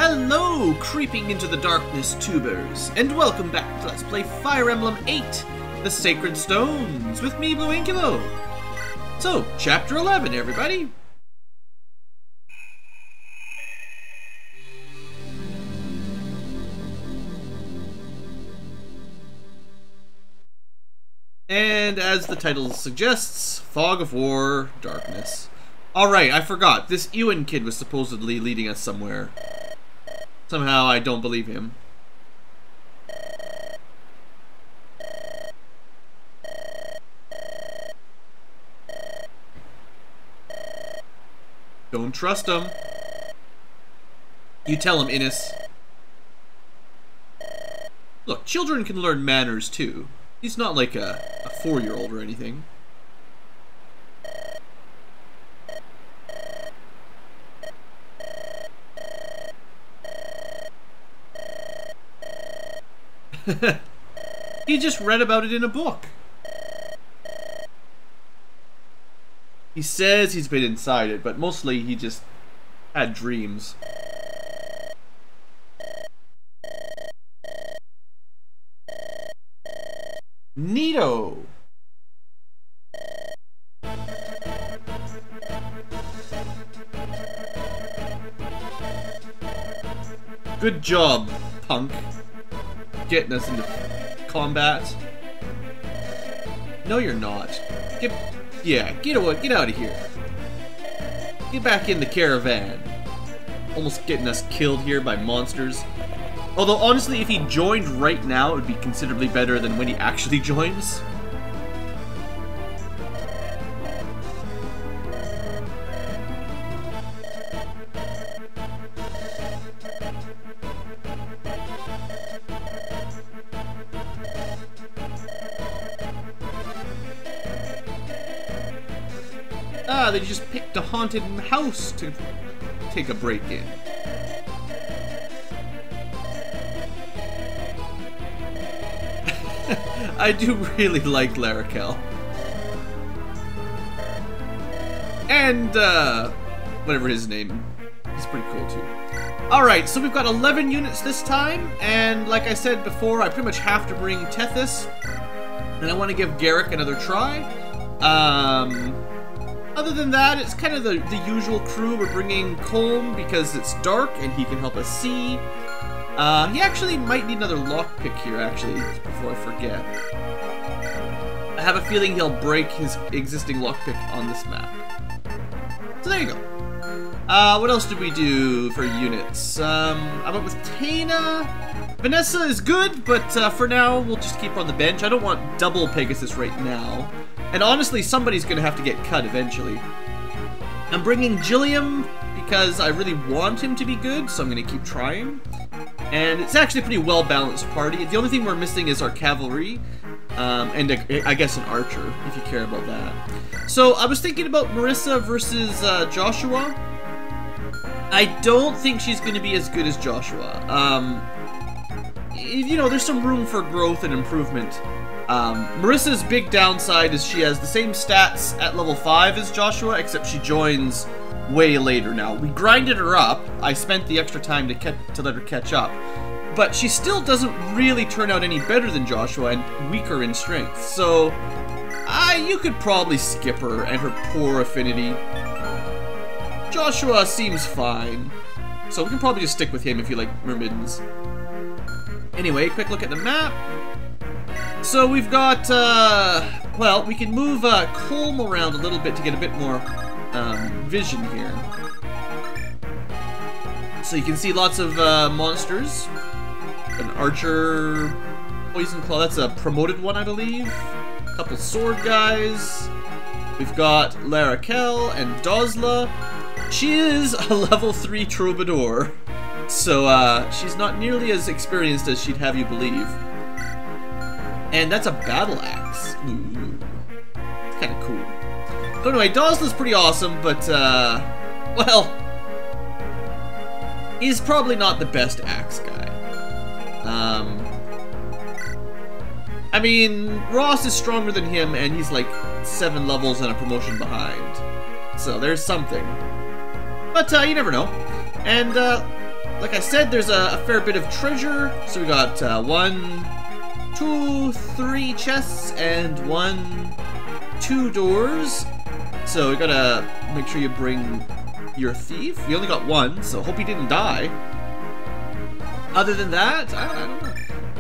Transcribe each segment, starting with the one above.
Hello, creeping into the darkness tubers, and welcome back to Let's Play Fire Emblem 8, The Sacred Stones, with me, BlueAnkylo. So, Chapter 11, everybody. And as the title suggests, Fog of War, Darkness. Alright, I forgot. This Ewan kid was supposedly leading us somewhere. Somehow I don't believe him. Don't trust him. You tell him, Innes. Look, children can learn manners too. He's not like a 4-year-old or anything. He just read about it in a book. He says he's been inside it, but mostly he just had dreams. Neato. Good job, punk. Getting us into combat. No, you're not. Get out of here. Get back in the caravan. Almost getting us killed here by monsters. Although, honestly, if he joined right now, it would be considerably better than when he actually joins. Ah, they just picked a haunted house to take a break in. I do really like Larrakel. And, whatever his name. He's pretty cool too. Alright, so we've got 11 units this time, and like I said before, I pretty much have to bring Tethys, and I want to give Garrick another try. Other than that, it's kind of the usual crew. We're bringing Colm because it's dark and he can help us see. He actually might need another lockpick here, actually, before I forget. I have a feeling he'll break his existing lockpick on this map. So there you go. What else did we do for units? I went with Tana. Vanessa is good, but for now, we'll just keep her on the bench. I don't want double Pegasus right now. And honestly, somebody's going to have to get cut eventually. I'm bringing Gilliam because I really want him to be good, so I'm going to keep trying. And it's actually a pretty well-balanced party. The only thing we're missing is our cavalry, and I guess an archer, if you care about that. So I was thinking about Marissa versus Joshua. I don't think she's going to be as good as Joshua. You know, there's some room for growth and improvement. Marissa's big downside is she has the same stats at level 5 as Joshua, except she joins way later now. We grinded her up. I spent the extra time to let her catch up. But she still doesn't really turn out any better than Joshua and weaker in strength. So, you could probably skip her and her poor affinity. Joshua seems fine. So we can probably just stick with him if you like Myrmidons. Anyway, quick look at the map. So we've got, well, we can move Colm around a little bit to get a bit more vision here. So you can see lots of monsters. An archer, poison claw, that's a promoted one, I believe. A couple sword guys. We've got Larrakel and Dozla. She is a level 3 troubadour. So she's not nearly as experienced as she'd have you believe. And that's a battle axe. Ooh. It's kind of cool. But anyway, Dozla's pretty awesome, but, well, he's probably not the best axe guy. I mean, Ross is stronger than him, and he's like 7 levels and a promotion behind. So there's something. But you never know. And like I said, there's a fair bit of treasure. So we got 1, 2, 3 chests and 1, 2 doors. So we gotta make sure you bring your thief. We only got 1, so hope he didn't die. Other than that, I don't know.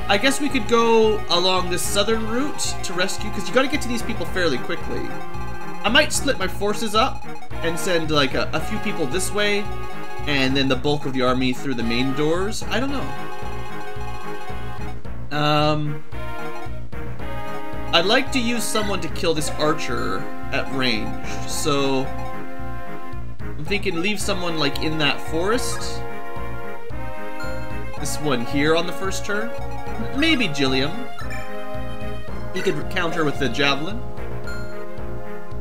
I guess we could go along this southern route to rescue, because you gotta get to these people fairly quickly. I might split my forces up and send like a few people this way, and then the bulk of the army through the main doors. I don't know. I'd like to use someone to kill this archer at range, so I'm thinking leave someone like in that forest. This one here on the first turn. Maybe Gilliam. He could counter with the javelin.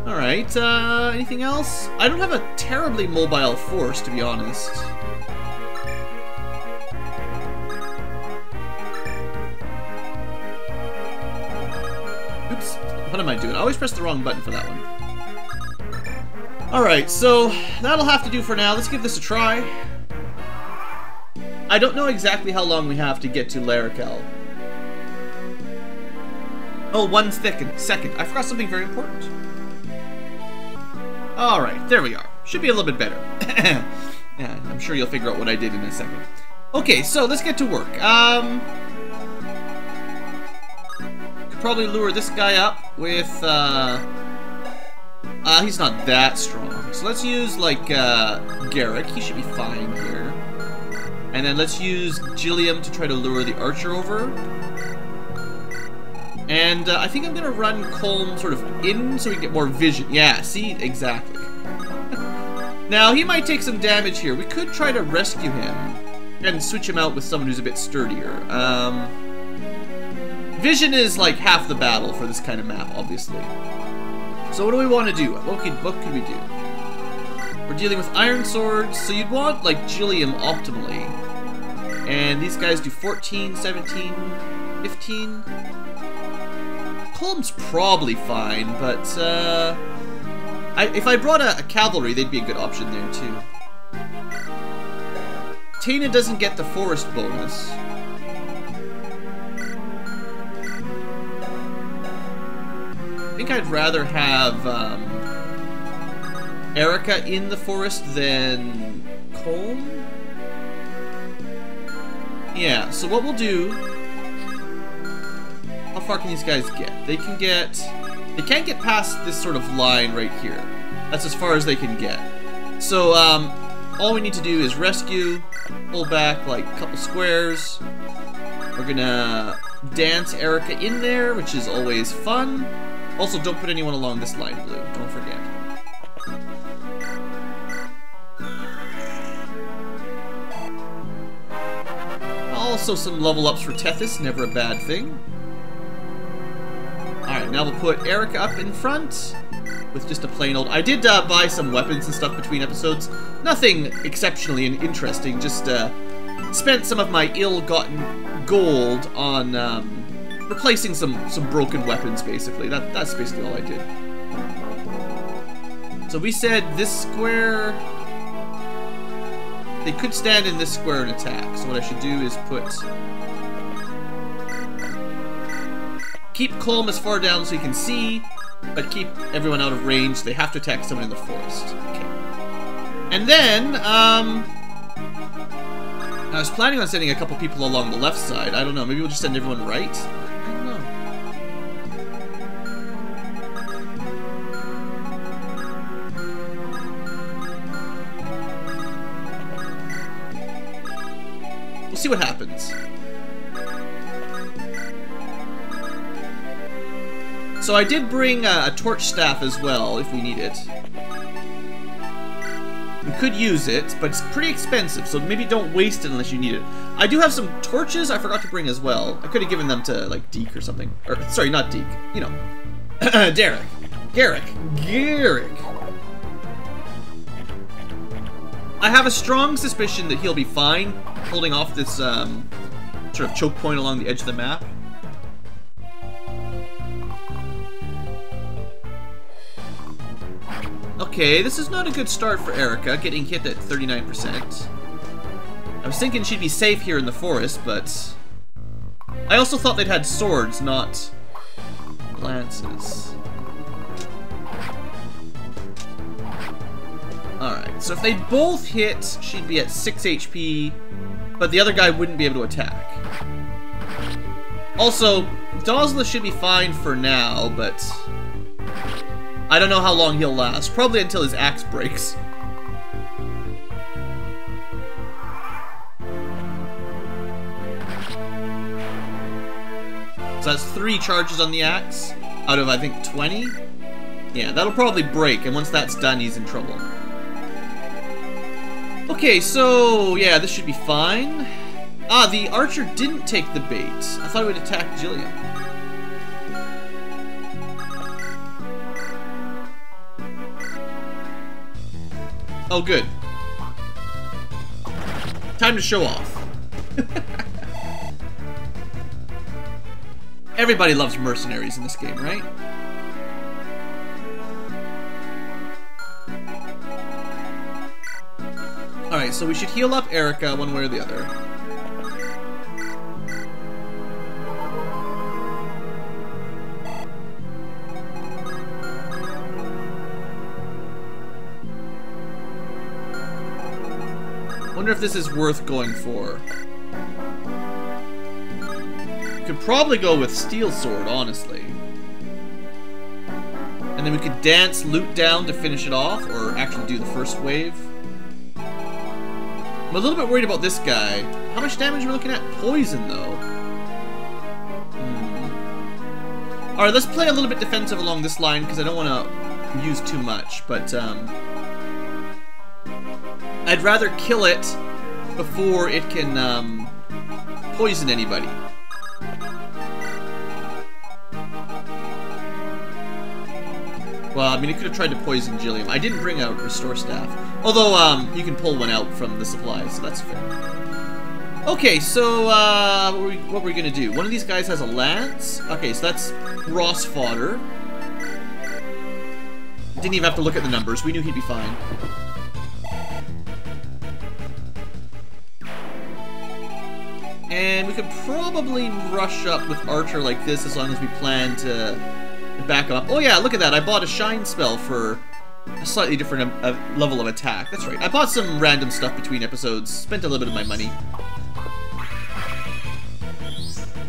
Alright, anything else? I don't have a terribly mobile force, to be honest. Oops, what am I doing? I always press the wrong button for that one. Alright, so that'll have to do for now. Let's give this a try. I don't know exactly how long we have to get to Larrakel. Oh, 1 second. I forgot something very important. Alright, there we are. Should be a little bit better. Yeah, I'm sure you'll figure out what I did in a second. Okay, so let's get to work. Could probably lure this guy up with, he's not that strong. So let's use, like, Garrick. He should be fine here. And then let's use Gilliam to try to lure the archer over. And I think I'm going to run Colm sort of in so we get more vision. Yeah, see? Exactly. Now, he might take some damage here. We could try to rescue him and switch him out with someone who's a bit sturdier. Vision is like half the battle for this kind of map, obviously. So what do we want to do? What could we do? We're dealing with iron swords, so you'd want, like, Gilliam optimally. And these guys do 14, 17, 15. Colm's probably fine, but, if I brought a cavalry, they'd be a good option there, too. Tana doesn't get the forest bonus. I think I'd rather have, Erica in the forest than Colm? Yeah, so what we'll do... How far can these guys get? They can't get past this sort of line right here. That's as far as they can get. So, all we need to do is rescue, pull back like a couple squares. We're gonna dance Erica in there, which is always fun. Also, don't put anyone along this line, Blue. Don't forget. Also some level ups for Tethys, never a bad thing. Alright, now we'll put Erica up in front with just a plain old... I did buy some weapons and stuff between episodes. Nothing exceptionally interesting, just spent some of my ill-gotten gold on replacing some broken weapons, basically. That's basically all I did. So we said this square... They could stand in this square and attack, so what I should do is put... Keep Colm as far down so he can see, but keep everyone out of range. They have to attack someone in the forest. Okay. And then, I was planning on sending a couple people along the left side. I don't know, maybe we'll just send everyone right? I don't know. We'll see what happens. So I did bring a torch staff as well, if we need it. We could use it, but it's pretty expensive, so maybe don't waste it unless you need it. I do have some torches I forgot to bring as well. I could have given them to, like, Deke or something. Or, sorry, not Deke. You know. Derek. Garrick. I have a strong suspicion that he'll be fine holding off this sort of choke point along the edge of the map. Okay, this is not a good start for Erica, getting hit at 39%. I was thinking she'd be safe here in the forest, but I also thought they'd had swords, not lances. Alright, so if they both hit, she'd be at 6 HP, but the other guy wouldn't be able to attack. Also, Dozla should be fine for now, but I don't know how long he'll last. Probably until his axe breaks. So that's 3 charges on the axe out of, I think, 20? Yeah, that'll probably break, and once that's done, he's in trouble. Okay, so, yeah, this should be fine. Ah, the archer didn't take the bait. I thought he would attack Jillian. Oh, good. Time to show off. Everybody loves mercenaries in this game, right? Alright, so we should heal up Erica one way or the other. Wonder if this is worth going for. Could probably go with Steel Sword, honestly. And then we could dance loot down to finish it off, or actually do the first wave. I'm a little bit worried about this guy. How much damage are we looking at? Poison, though. Alright, let's play a little bit defensive along this line, because I don't want to use too much, but I'd rather kill it before it can poison anybody. Well, I mean, it could have tried to poison Jillian. I didn't bring out Restore Staff. Although, you can pull one out from the supplies, so that's fair. Okay, so, what were we gonna do? One of these guys has a lance. Okay, so that's Ross fodder. Didn't even have to look at the numbers. We knew he'd be fine. And we could probably rush up with Archer like this as long as we plan to back up. Oh yeah, look at that. I bought a Shine spell for a slightly different level of attack. That's right. I bought some random stuff between episodes. Spent a little bit of my money.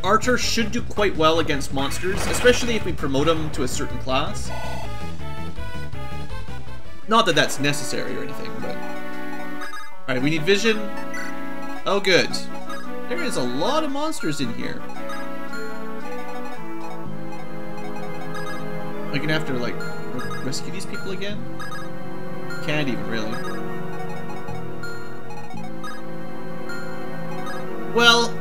Archer should do quite well against monsters, especially if we promote him to a certain class. Not that that's necessary or anything, but... Alright, we need vision. Oh, good. There is a lot of monsters in here. Am I gonna have to, like, rescue these people again? Can't even, really. Well,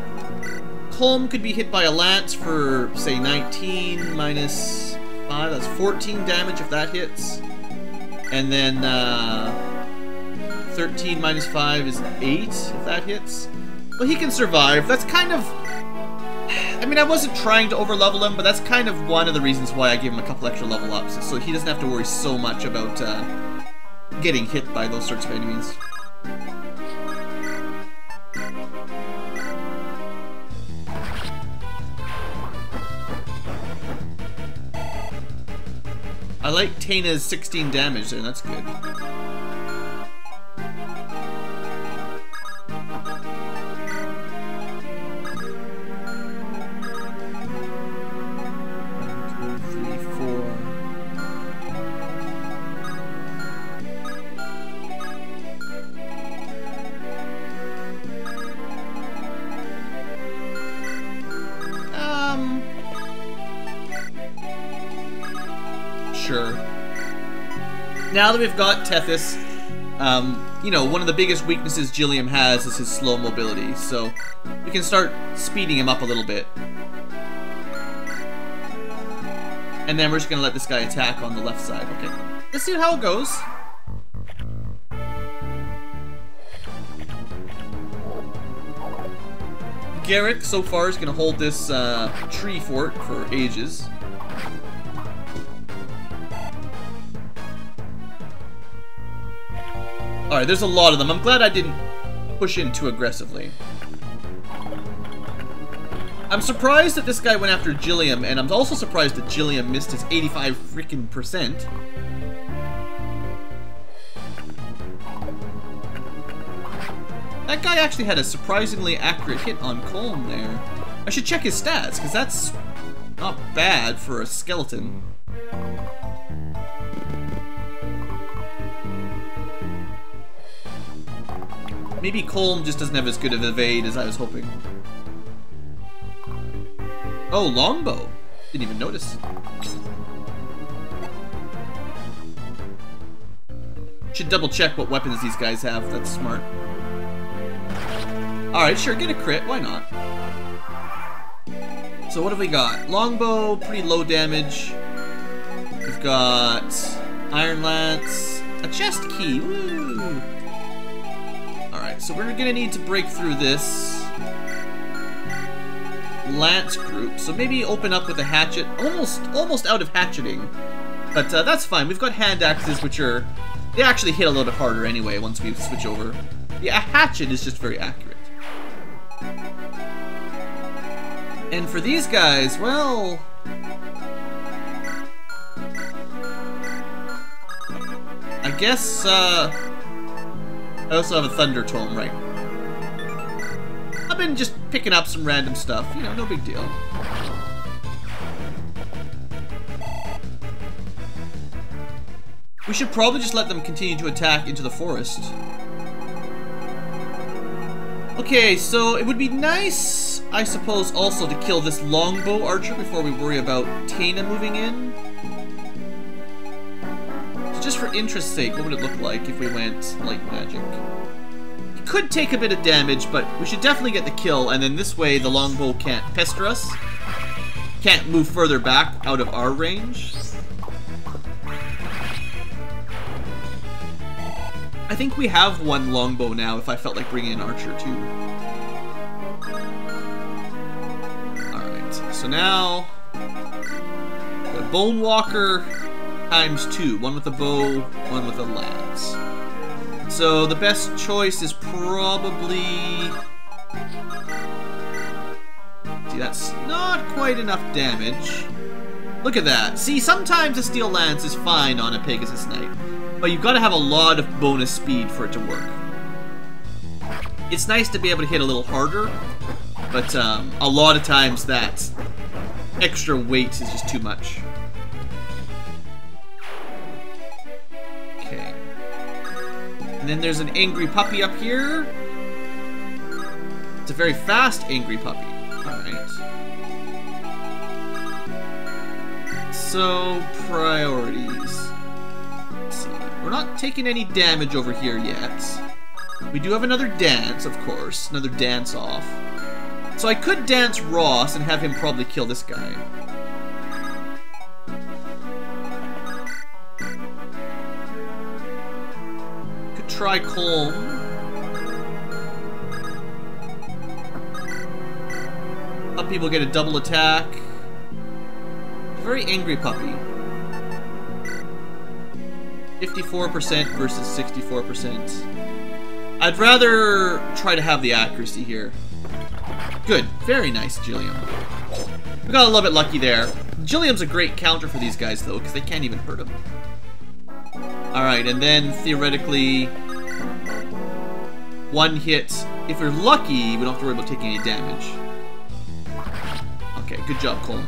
Colm could be hit by a lance for, say, 19 minus 5. That's 14 damage if that hits. And then, 13 minus 5 is 8 if that hits. Well, he can survive. That's kind of... I mean, I wasn't trying to overlevel him, but that's kind of one of the reasons why I gave him a couple extra level ups, so he doesn't have to worry so much about getting hit by those sorts of enemies. I like Taina's 16 damage there, that's good. Sure. Now that we've got Tethys, you know, one of the biggest weaknesses Jillian has is his slow mobility, so we can start speeding him up a little bit. And then we're just gonna let this guy attack on the left side. Okay. Let's see how it goes. Garrick, so far, is gonna hold this tree fort for ages. Alright, there's a lot of them. I'm glad I didn't push in too aggressively. I'm surprised that this guy went after Gilliam, and I'm also surprised that Gilliam missed his 85 freaking %. That guy actually had a surprisingly accurate hit on Colm there. I should check his stats, because that's not bad for a skeleton. Maybe Colm just doesn't have as good of evade as I was hoping. Oh, longbow. Didn't even notice. Should double check what weapons these guys have. That's smart. Alright, sure, get a crit. Why not? So what have we got? Longbow, pretty low damage. We've got Iron Lance. A chest key. Woo! Alright, so we're gonna need to break through this Lance group, so maybe open up with a hatchet. Almost out of hatcheting, but that's fine. We've got hand axes, which are, they actually hit a little bit harder anyway once we switch over. Yeah, a hatchet is just very accurate. And for these guys, well, I guess I also have a Thunder Tome, right? I've been just picking up some random stuff, you know, no big deal. We should probably just let them continue to attack into the forest. Okay, so it would be nice, I suppose, also to kill this longbow archer before we worry about Tana moving in. So just for interest's sake, what would it look like if we went light magic? Could take a bit of damage, but we should definitely get the kill, and then this way the longbow can't pester us. Can't move further back out of our range. I think we have one longbow now if I felt like bringing an archer too. Alright, so now the Bone Walker ×2. One with a bow, one with a lance. So the best choice is probably... See, that's not quite enough damage. Look at that. See, sometimes a steel lance is fine on a Pegasus Knight, but you've got to have a lot of bonus speed for it to work. It's nice to be able to hit a little harder, but a lot of times that extra weight is just too much. Okay. And then there's an angry puppy up here. It's a very fast angry puppy. Alright. So, priorities. Let's see. We're not taking any damage over here yet. We do have another dance, of course. Another dance off. So I could dance Ross and have him probably kill this guy. Could try Colm. Puppy will get a double attack. Very angry puppy. 54% versus 64%. I'd rather try to have the accuracy here. Good. Very nice, Gilliam. We got a little bit lucky there. Gilliam's a great counter for these guys, though, because they can't even hurt him. Alright, and then, theoretically, one hit. If we're lucky, we don't have to worry about taking any damage. Okay, good job, Colm.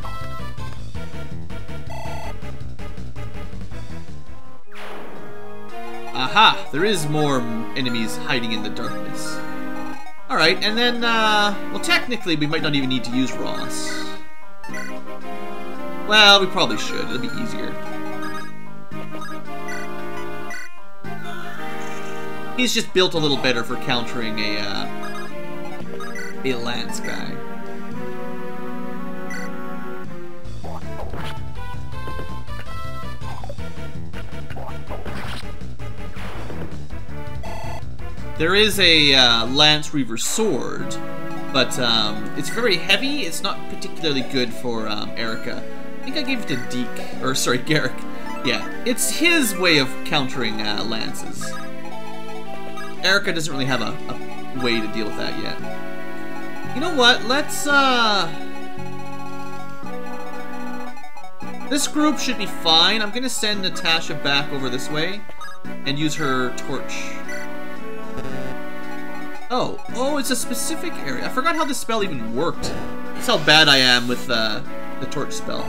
Aha! There is more enemies hiding in the darkness. Alright, and then, well, technically, we might not even need to use Ross. Well, we probably should. It'll be easier. He's just built a little better for countering a lance guy. There is a Lance Reaver sword, but it's very heavy. It's not particularly good for Erica. I think I gave it to Deke, or sorry, Garrick. Yeah, it's his way of countering lances. Erica doesn't really have a way to deal with that yet. You know what? Let's, this group should be fine. I'm gonna send Natasha back over this way and use her torch. Oh, it's a specific area. I forgot how this spell even worked. That's how bad I am with the torch spell.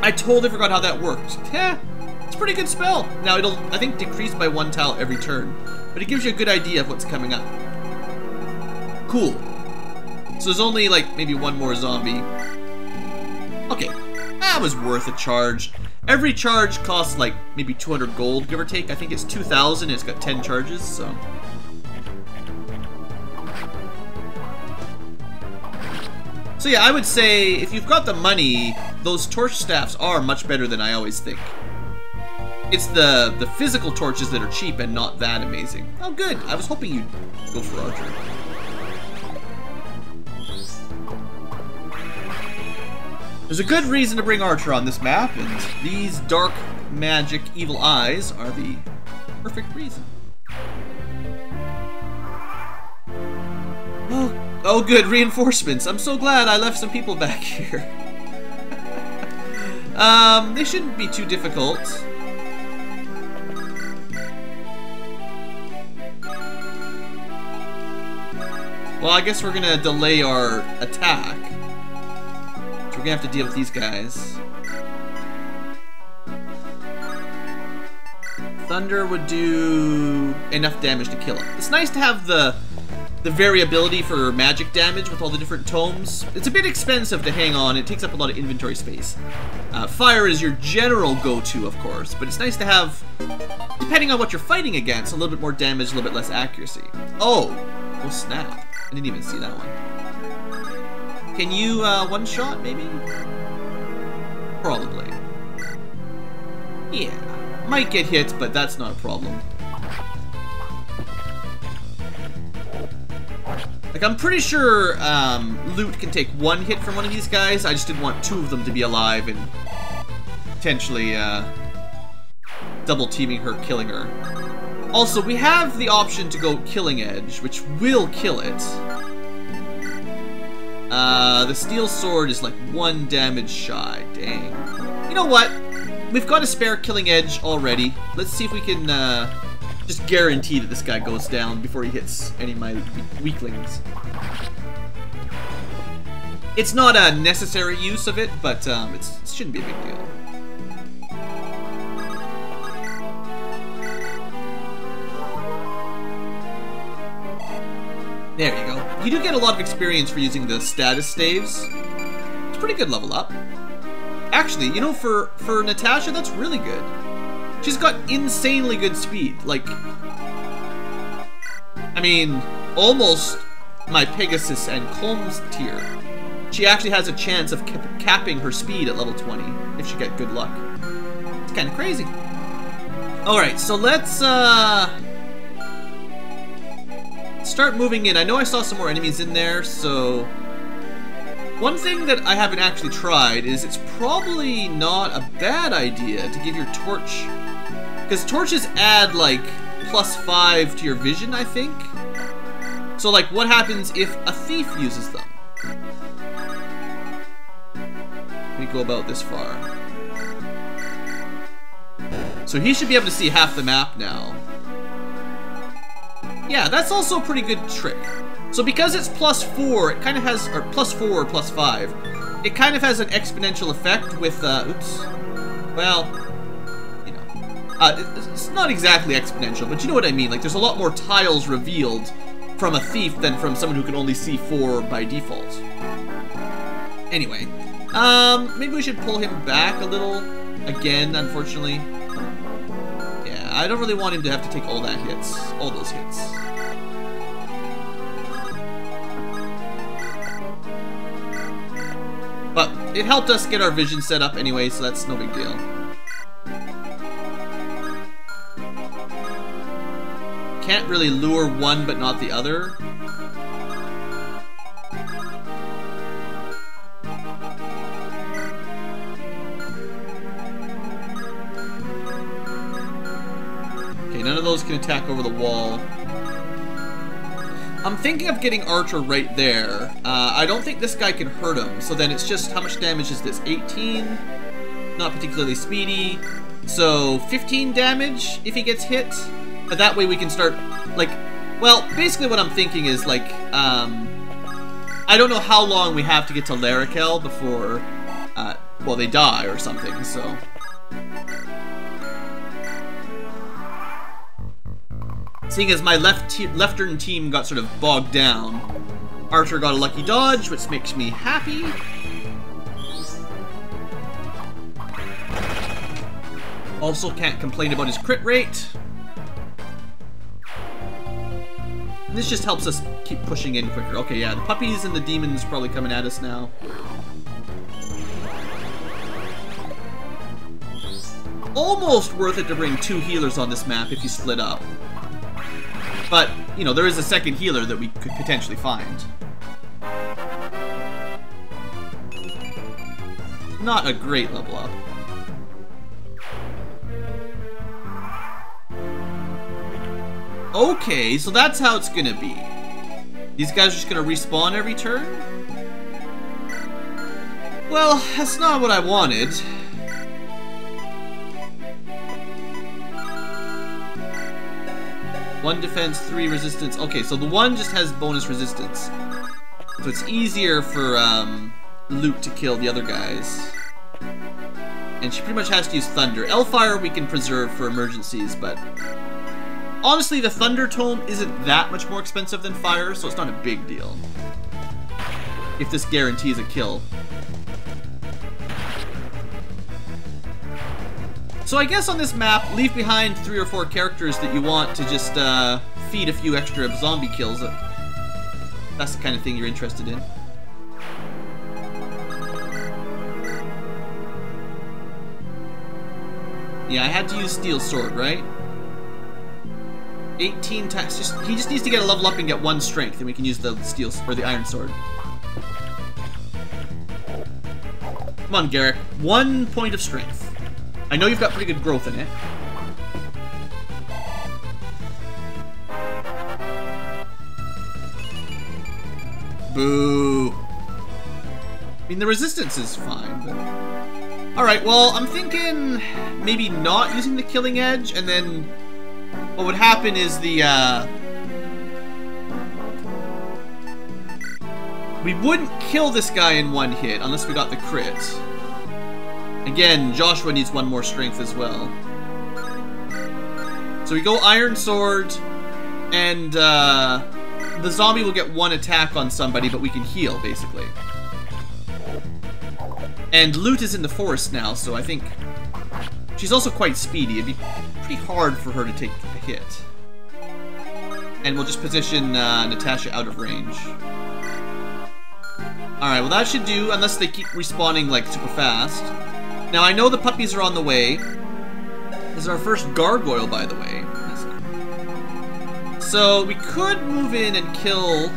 I totally forgot how that worked. Yeah, it's a pretty good spell. Now it'll, I think, decrease by 1 tile every turn, but it gives you a good idea of what's coming up. Cool. So there's only like maybe 1 more zombie. Okay, that was worth a charge. Every charge costs like maybe 200 gold, give or take. I think it's 2,000 and it's got 10 charges, so. So yeah, I would say if you've got the money, those torch staffs are much better than I always think. It's the physical torches that are cheap and not that amazing. Oh good, I was hoping you'd go for archery. There's a good reason to bring Archer on this map, and these dark magic evil eyes are the perfect reason. Oh good, reinforcements. I'm so glad I left some people back here. They shouldn't be too difficult. Well, I guess we're gonna delay our attack. We're gonna have to deal with these guys. Thunder would do enough damage to kill him. It's nice to have the variability for magic damage with all the different tomes. It's a bit expensive to hang on. It takes up a lot of inventory space. Fire is your general go-to, of course, but it's nice to have, depending on what you're fighting against, a little bit more damage, a little bit less accuracy. Oh snap. I didn't even see that one. Can you one-shot, maybe? Probably. Yeah. Might get hit, but that's not a problem. Like, I'm pretty sure Loot can take 1 hit from one of these guys. I just didn't want 2 of them to be alive and potentially double-teaming her, killing her. Also, we have the option to go Killing Edge, which will kill it. The steel sword is like 1 damage shy. Dang. You know what? We've got a spare Killing Edge already. Let's see if we can just guarantee that this guy goes down before he hits any of my weaklings. It's not a necessary use of it, but it shouldn't be a big deal. There you go. You do get a lot of experience for using the status staves. It's a pretty good level up. Actually, you know, for Natasha, that's really good. She's got insanely good speed. Like, I mean, almost my Pegasus and Colm's tier. She actually has a chance of capping her speed at level 20 if she get good luck. It's kind of crazy. Alright, so let's start moving in. I know I saw some more enemies in there, so one thing that I haven't actually tried is it's probably not a bad idea to give your torch, because torches add like +5 to your vision, I think. So like, what happens if a thief uses them? Let me go about this far. So he should be able to see half the map now. Yeah, that's also a pretty good trick. So because it's +4, it kind of has, or +4 or +5, it kind of has an exponential effect with, oops. Well, you know, it's not exactly exponential, but you know what I mean. Like, there's a lot more tiles revealed from a thief than from someone who can only see 4 by default. Anyway, maybe we should pull him back a little, again, unfortunately. Yeah, I don't really want him to have to take all those hits. But it helped us get our vision set up anyway, so that's no big deal. Can't really lure one but not the other. Okay, none of those can can attack over the wall. I'm thinking of getting Archer right there. I don't think this guy can hurt him, so then it's just, how much damage is this? 18? Not particularly speedy. So, 15 damage if he gets hit. But that way we can start, like, well, basically what I'm thinking is, like, I don't know how long we have to get to Larakel before, well, they die or something, so... Seeing as my left-turn team got sort of bogged down, Archer got a lucky dodge, which makes me happy. Also can't complain about his crit rate. And this just helps us keep pushing in quicker. Okay, yeah, the puppies and the demons probably coming at us now. Almost worth it to bring 2 healers on this map if you split up. But, you know, there is a second healer that we could potentially find. Not a great level up. Okay, so that's how it's gonna be. These guys are just gonna respawn every turn? Well, that's not what I wanted. One defense, 3 resistance. Okay, so the one just has bonus resistance. So it's easier for Luke to kill the other guys. And she pretty much has to use Thunder. Hellfire we can preserve for emergencies, but... honestly, the Thunder Tome isn't that much more expensive than Fire, so it's not a big deal. If this guarantees a kill. So I guess on this map, leave behind 3 or 4 characters that you want to just feed a few extra zombie kills. That's the kind of thing you're interested in. Yeah, I had to use Steel Sword, right? 18 times. He just needs to get a level up and get 1 strength, and we can use the Steel or the Iron Sword. Come on, Garrick. 1 point of strength. I know you've got pretty good growth in it. Boo. I mean, the resistance is fine, but... Alright, well, I'm thinking maybe not using the Killing Edge, and then what would happen is the, we wouldn't kill this guy in 1 hit unless we got the crit. Again, Joshua needs 1 more strength as well. So we go Iron Sword, and the zombie will get 1 attack on somebody, but we can heal, basically. And Loot is in the forest now, so I think she's also quite speedy. It'd be pretty hard for her to take a hit. And we'll just position Natasha out of range. Alright, well that should do, unless they keep respawning like super fast. Now I know the puppies are on the way. This is our first gargoyle, by the way. That's cool. So we could move in and kill...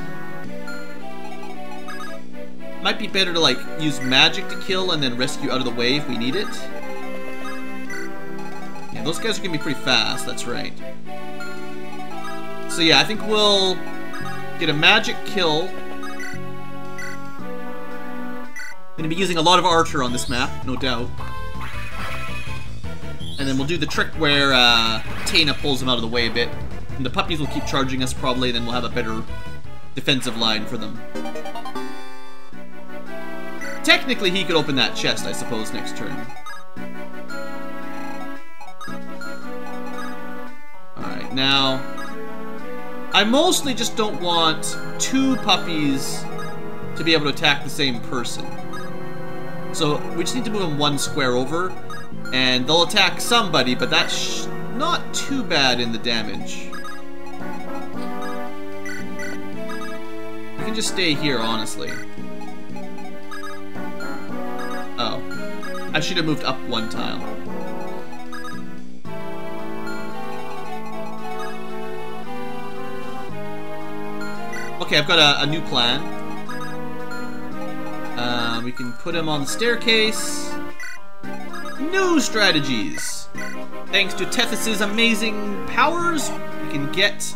Might be better to like use magic to kill and then rescue out of the way if we need it. Yeah, those guys are gonna be pretty fast, that's right. So yeah, I think we'll get a magic kill. Gonna be using a lot of Archer on this map, no doubt. And then we'll do the trick where Tana pulls him out of the way a bit. And the puppies will keep charging us probably, then we'll have a better defensive line for them. Technically, he could open that chest, I suppose, next turn. Alright, now... I mostly just don't want 2 puppies to be able to attack the same person. So we just need to move them 1 square over, and they'll attack somebody, but that's not too bad in the damage. We can just stay here, honestly. Oh. I should have moved up 1 tile. Okay, I've got a new plan. We can put him on the staircase. New strategies! Thanks to Tethys' amazing powers, can get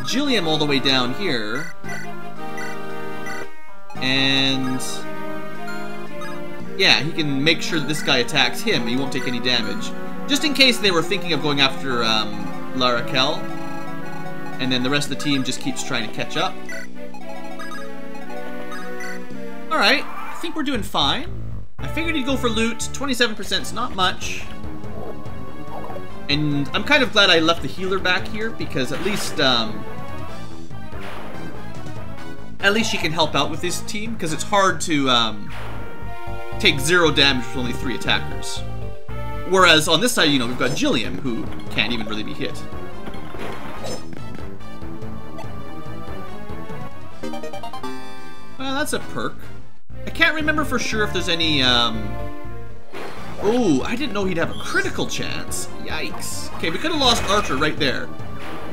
Gilliam all the way down here. And yeah, he can make sure that this guy attacks him. He won't take any damage. Just in case they were thinking of going after Larakel. And then the rest of the team just keeps trying to catch up. Alright, I think we're doing fine. I figured he'd go for loot. 27% is not much. And I'm kind of glad I left the healer back here, because at least she can help out with this team, because it's hard to take 0 damage with only 3 attackers. Whereas on this side, you know, we've got Gilliam, who can't even really be hit. Well, that's a perk. I can't remember for sure if there's any, Oh, I didn't know he'd have a critical chance. Yikes. Okay, we could have lost Archer right there.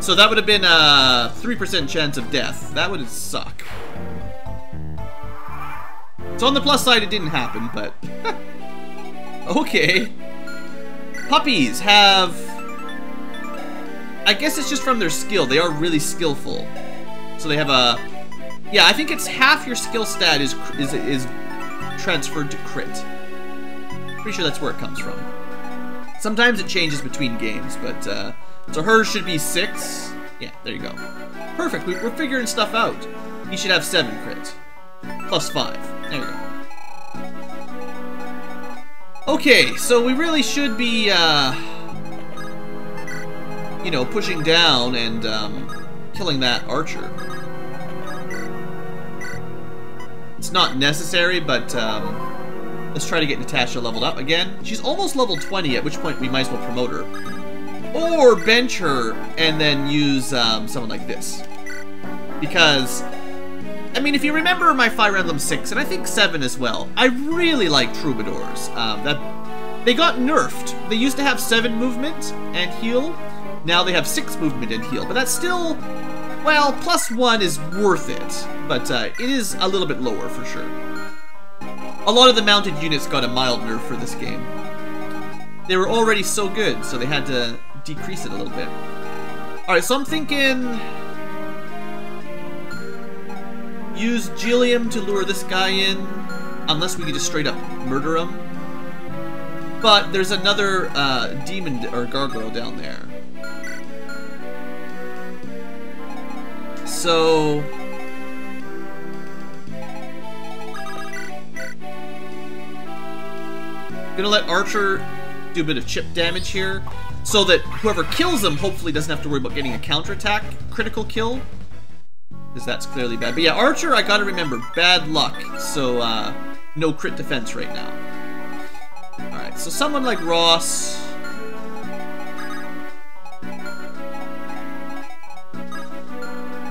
So that would have been a 3% chance of death. That would suck. So on the plus side, it didn't happen, but... okay. Puppies have... I guess it's just from their skill. They are really skillful. So they have a... Yeah, I think it's half your skill stat is transferred to crit. Pretty sure that's where it comes from. Sometimes it changes between games, but so hers should be 6. Yeah, there you go. Perfect. We're figuring stuff out. He should have 7 crit. Plus 5. There you go. Okay, so we really should be, you know, pushing down and killing that archer. It's not necessary, but let's try to get Natasha leveled up again. She's almost level 20, at which point we might as well promote her. Or bench her and then use someone like this. Because, I mean, if you remember my Fire Emblem 6, and I think 7 as well, I really like Troubadours. They got nerfed. They used to have 7 movement and heal. Now they have 6 movement and heal. But that's still, well, plus 1 is worth it. But it is a little bit lower for sure. A lot of the mounted units got a mild nerf for this game. They were already so good, so they had to decrease it a little bit. Alright, so I'm thinking... use Gilliam to lure this guy in, unless we could just straight up murder him. But there's another demon or gargoyle down there. So... gonna let Archer do a bit of chip damage here, so that whoever kills him hopefully doesn't have to worry about getting a counterattack critical kill, because that's clearly bad. But yeah, Archer, I gotta remember, bad luck, so no crit defense right now. Alright, so someone like Ross...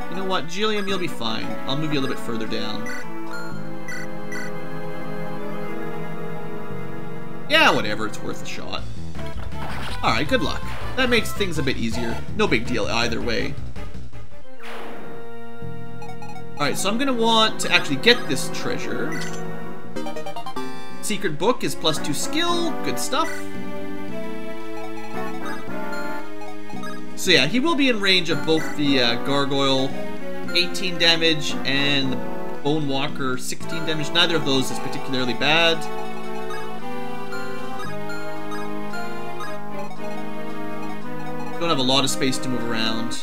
you know what, Gilliam, you'll be fine. I'll move you a little bit further down. Yeah, whatever, it's worth a shot. Alright, good luck. That makes things a bit easier. No big deal either way. Alright, so I'm gonna want to actually get this treasure. Secret book is plus 2 skill, good stuff. So yeah, he will be in range of both the gargoyle 18 damage and the bone walker 16 damage. Neither of those is particularly bad. Don't have a lot of space to move around.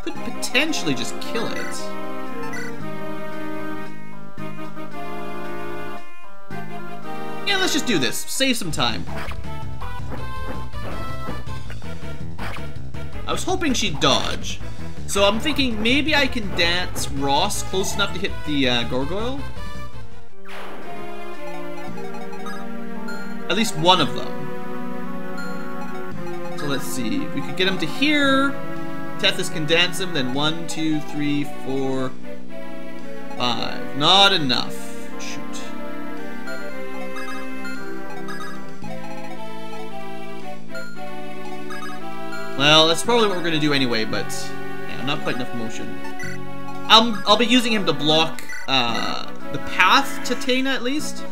Could potentially just kill it. Yeah, let's just do this. Save some time. I was hoping she'd dodge. So I'm thinking maybe I can dance Ross close enough to hit the gargoyle. At least one of them. So let's see. If we could get him to here, Tethys can dance him, then 1, 2, 3, 4, 5. Not enough. Shoot. Well, that's probably what we're going to do anyway, but yeah, not quite enough motion. I'll be using him to block the path to Tana, at least.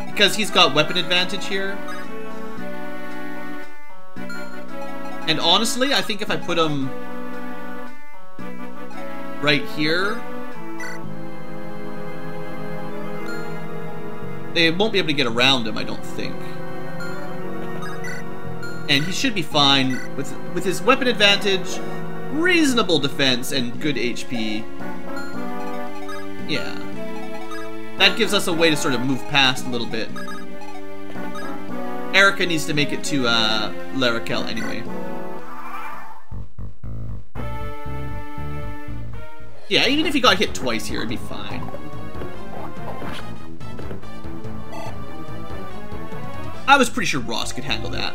Because he's got weapon advantage here. And honestly, I think if I put him right here, they won't be able to get around him, I don't think. And he should be fine with his weapon advantage, reasonable defense, and good HP. Yeah. That gives us a way to sort of move past a little bit. Erica needs to make it to Larakel anyway. Yeah, even if he got hit twice here, it'd be fine. I was pretty sure Ross could handle that.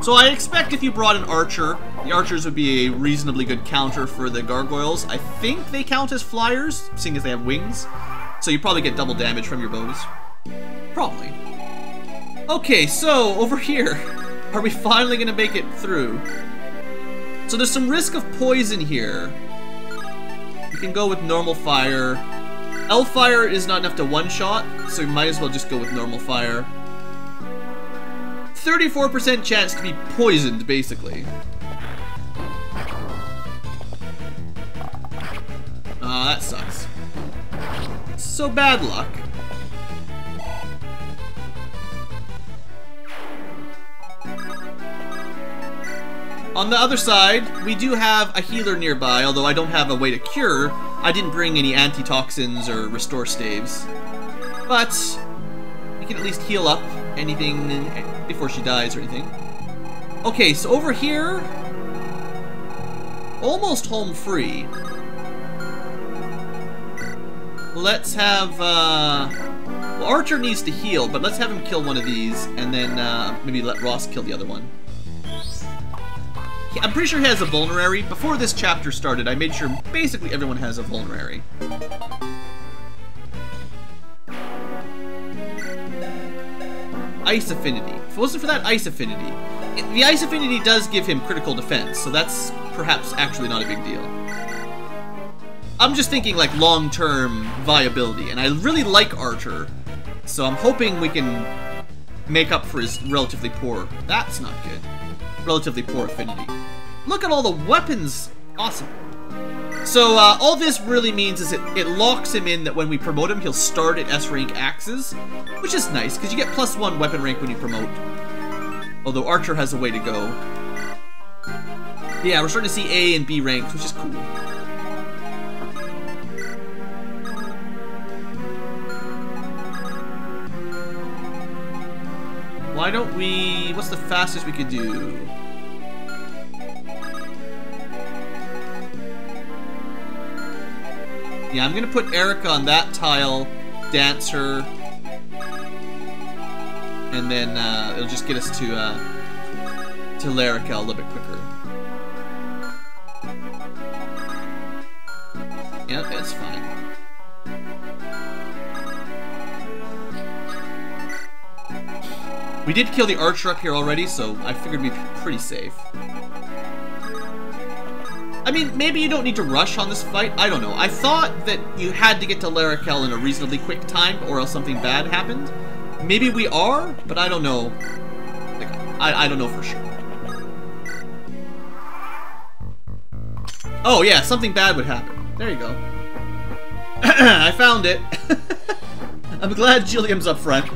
So I expect if you brought an archer, the archers would be a reasonably good counter for the gargoyles. I think they count as flyers, seeing as they have wings. So you probably get double damage from your bows. Probably. Okay, so over here, are we finally gonna make it through? So there's some risk of poison here. You can go with normal fire. L-fire is not enough to one-shot, so you might as well just go with normal fire. 34% chance to be poisoned, basically. That sucks. So bad luck. On the other side, we do have a healer nearby, although I don't have a way to cure. I didn't bring any antitoxins or restore staves. But we can at least heal up anything before she dies or anything. Okay, so over here, almost home free. Let's have, well, Archer needs to heal, but let's have him kill one of these, and then maybe let Ross kill the other one. I'm pretty sure he has a vulnerary. Before this chapter started, I made sure basically everyone has a vulnerary. Ice affinity. If it wasn't for that ice affinity, the ice affinity does give him critical defense, so that's perhaps actually not a big deal. I'm just thinking like long-term viability, and I really like Archer, so I'm hoping we can make up for his relatively poor. That's not good. Relatively poor affinity. Look at all the weapons! Awesome. So all this really means is it locks him in that when we promote him, he'll start at S rank axes, which is nice because you get +1 weapon rank when you promote. Although Archer has a way to go. Yeah, we're starting to see A and B ranks, which is cool. Why don't we... What's the fastest we could do? Yeah, I'm gonna put Erica on that tile, dance her, and then it'll just get us to Larakel a little bit quicker. Yeah, that's fine. We did kill the archer up here already, so I figured we'd be pretty safe. I mean, maybe you don't need to rush on this fight. I don't know. I thought that you had to get to Larakel in a reasonably quick time or else something bad happened. Maybe we are, but I don't know. Like, I don't know for sure. Oh yeah, something bad would happen. There you go. I found it. I'm glad Gilliam's up front.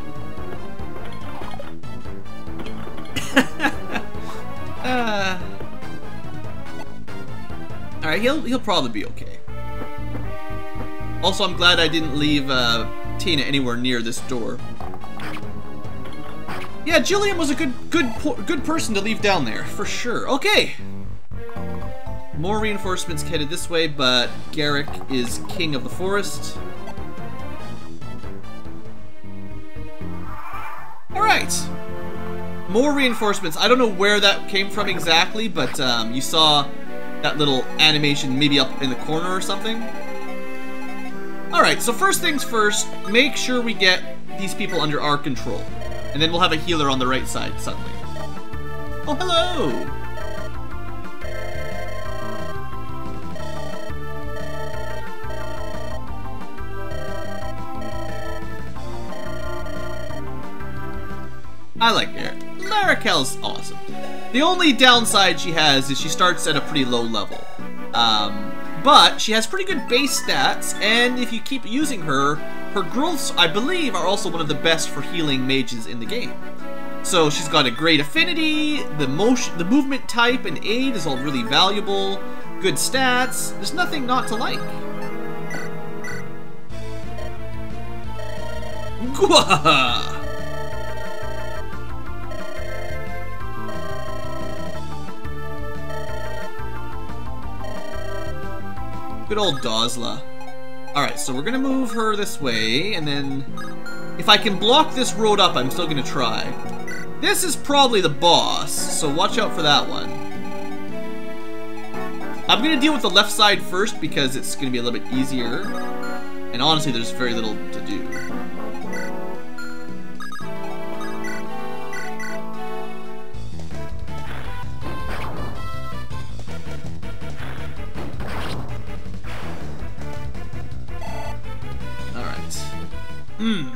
Alright, he'll probably be okay. Also, I'm glad I didn't leave Tina anywhere near this door. Yeah, Gilliam was a good person to leave down there, for sure. Okay. More reinforcements headed this way, but Garrick is king of the forest. Alright. More reinforcements. I don't know where that came from exactly, but you saw that little animation maybe up in the corner or something. Alright, so first things first, make sure we get these people under our control. And then we'll have a healer on the right side suddenly. Oh, hello! I like Garrick. Marikel's awesome. The only downside she has is she starts at a pretty low level. But she has pretty good base stats, and if you keep using her, her growths, I believe, are also one of the best for healing mages in the game. So she's got a great affinity, the movement type and aid is all really valuable, good stats, there's nothing not to like. Gwahaha! Good old Dozla. Alright, so we're gonna move her this way, and then if I can block this road up, I'm still gonna try. This is probably the boss, so watch out for that one. I'm gonna deal with the left side first because it's gonna be a little bit easier. And honestly, there's very little to do.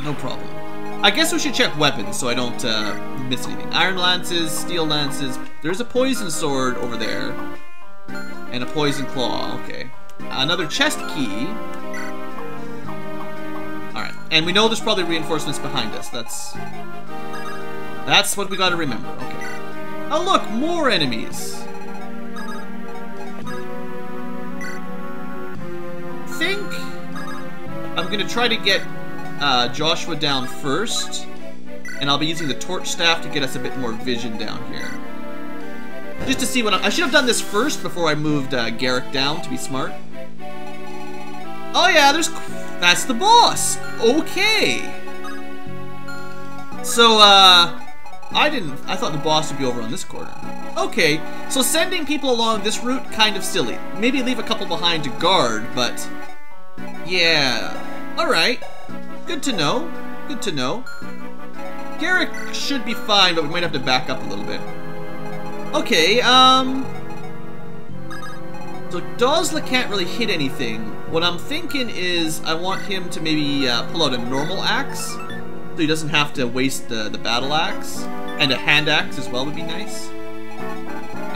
No problem. I guess we should check weapons so I don't miss anything. Iron lances, steel lances. There's a poison sword over there. And a poison claw. Okay. Another chest key. Alright. And we know there's probably reinforcements behind us. That's what we gotta remember. Okay. Oh look! More enemies! I think I'm gonna try to get Joshua down first, and I'll be using the torch staff to get us a bit more vision down here. Just to see what I should have done this first before I moved Garrick down to be smart. Oh yeah, that's the boss. Okay. So I thought the boss would be over on this corner. Okay, so sending people along this route kind of silly. Maybe leave a couple behind to guard, but yeah. All right. Good to know. Good to know. Garrick should be fine, but we might have to back up a little bit. Okay, so Dozla can't really hit anything. What I'm thinking is I want him to maybe pull out a normal axe, so he doesn't have to waste the battle axe. And a hand axe as well would be nice.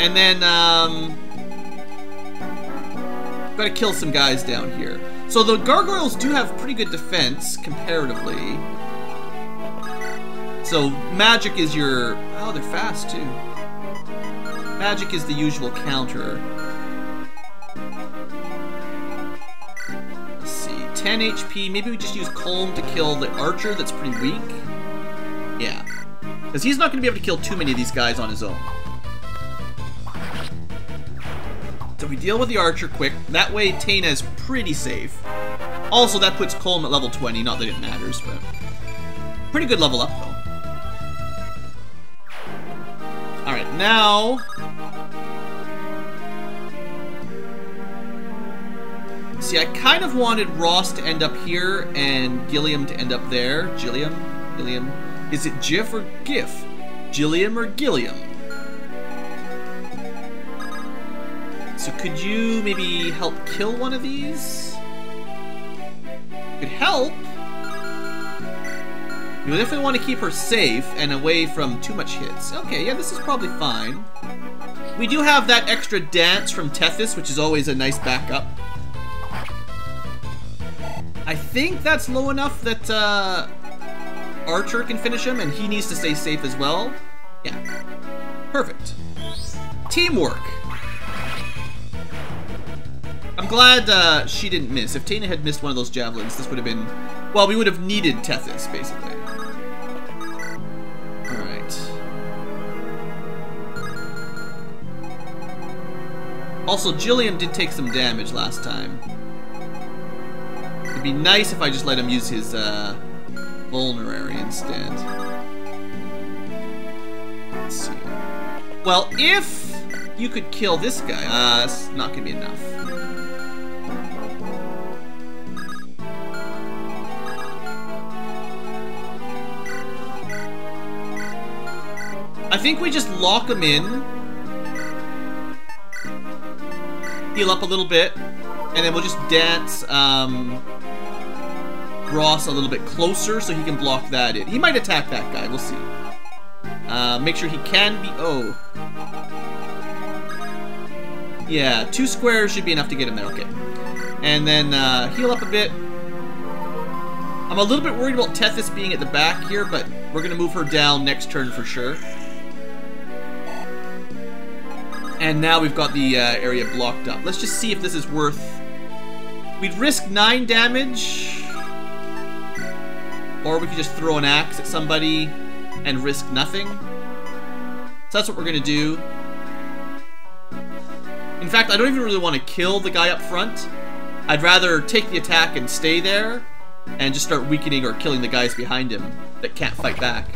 And then, gotta kill some guys down here. So the gargoyles do have pretty good defense, comparatively. So magic is your... Oh, they're fast, too. Magic is the usual counter. Let's see, 10 HP. Maybe we just use Colm to kill the archer that's pretty weak. Yeah. Because he's not going to be able to kill too many of these guys on his own. So we deal with the archer quick. That way Taina is pretty safe. Also, that puts Colm at level 20. Not that it matters, but... Pretty good level up, though. Alright, now... See, I kind of wanted Ross to end up here and Gilliam to end up there. Gilliam? Is it Jiff or Gif? Gilliam or Gilliam? So could you maybe help kill one of these? Could help. We definitely want to keep her safe and away from too much hits. Okay, yeah, this is probably fine. We do have that extra dance from Tethys, which is always a nice backup. I think that's low enough that Archer can finish him, and he needs to stay safe as well. Yeah. Perfect. Teamwork. I'm glad she didn't miss. If Taina had missed one of those javelins, this would have been... Well, we would have needed Tethys, basically. Alright. Also, Gilliam did take some damage last time. It'd be nice if I just let him use his vulnerary instead. Let's see. Well, if you could kill this guy, it's not gonna be enough. I think we just lock him in, heal up a little bit, and then we'll just dance Ross a little bit closer so he can block that in. He might attack that guy, we'll see. Make sure he can be... Oh. Yeah, 2 squares should be enough to get him there. Okay. And then heal up a bit. I'm a little bit worried about Tethys being at the back here, but we're going to move her down next turn for sure. And now we've got the area blocked up. Let's just see if this is worth... We'd risk 9 damage. Or we could just throw an axe at somebody and risk nothing. So that's what we're going to do. In fact, I don't even really want to kill the guy up front. I'd rather take the attack and stay there and just start weakening or killing the guys behind him that can't fight back.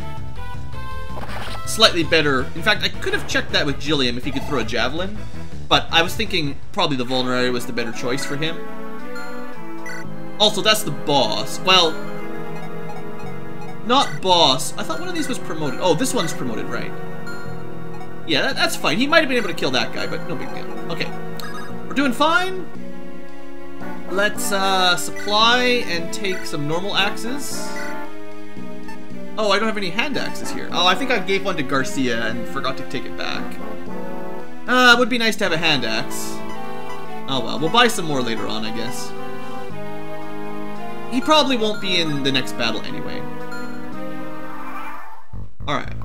Slightly better. In fact, I could have checked that with Gilliam if he could throw a javelin, but I was thinking probably the vulnerary was the better choice for him. Also, that's the boss. Well, not boss. I thought one of these was promoted. Oh, this one's promoted, right? Yeah, that's fine. He might have been able to kill that guy, but no big deal. Okay. We're doing fine. Let's supply and take some normal axes. Oh, I don't have any hand axes here. Oh, I think I gave one to Garcia and forgot to take it back. It would be nice to have a hand axe. Oh well, we'll buy some more later on, I guess. He probably won't be in the next battle anyway. Alright.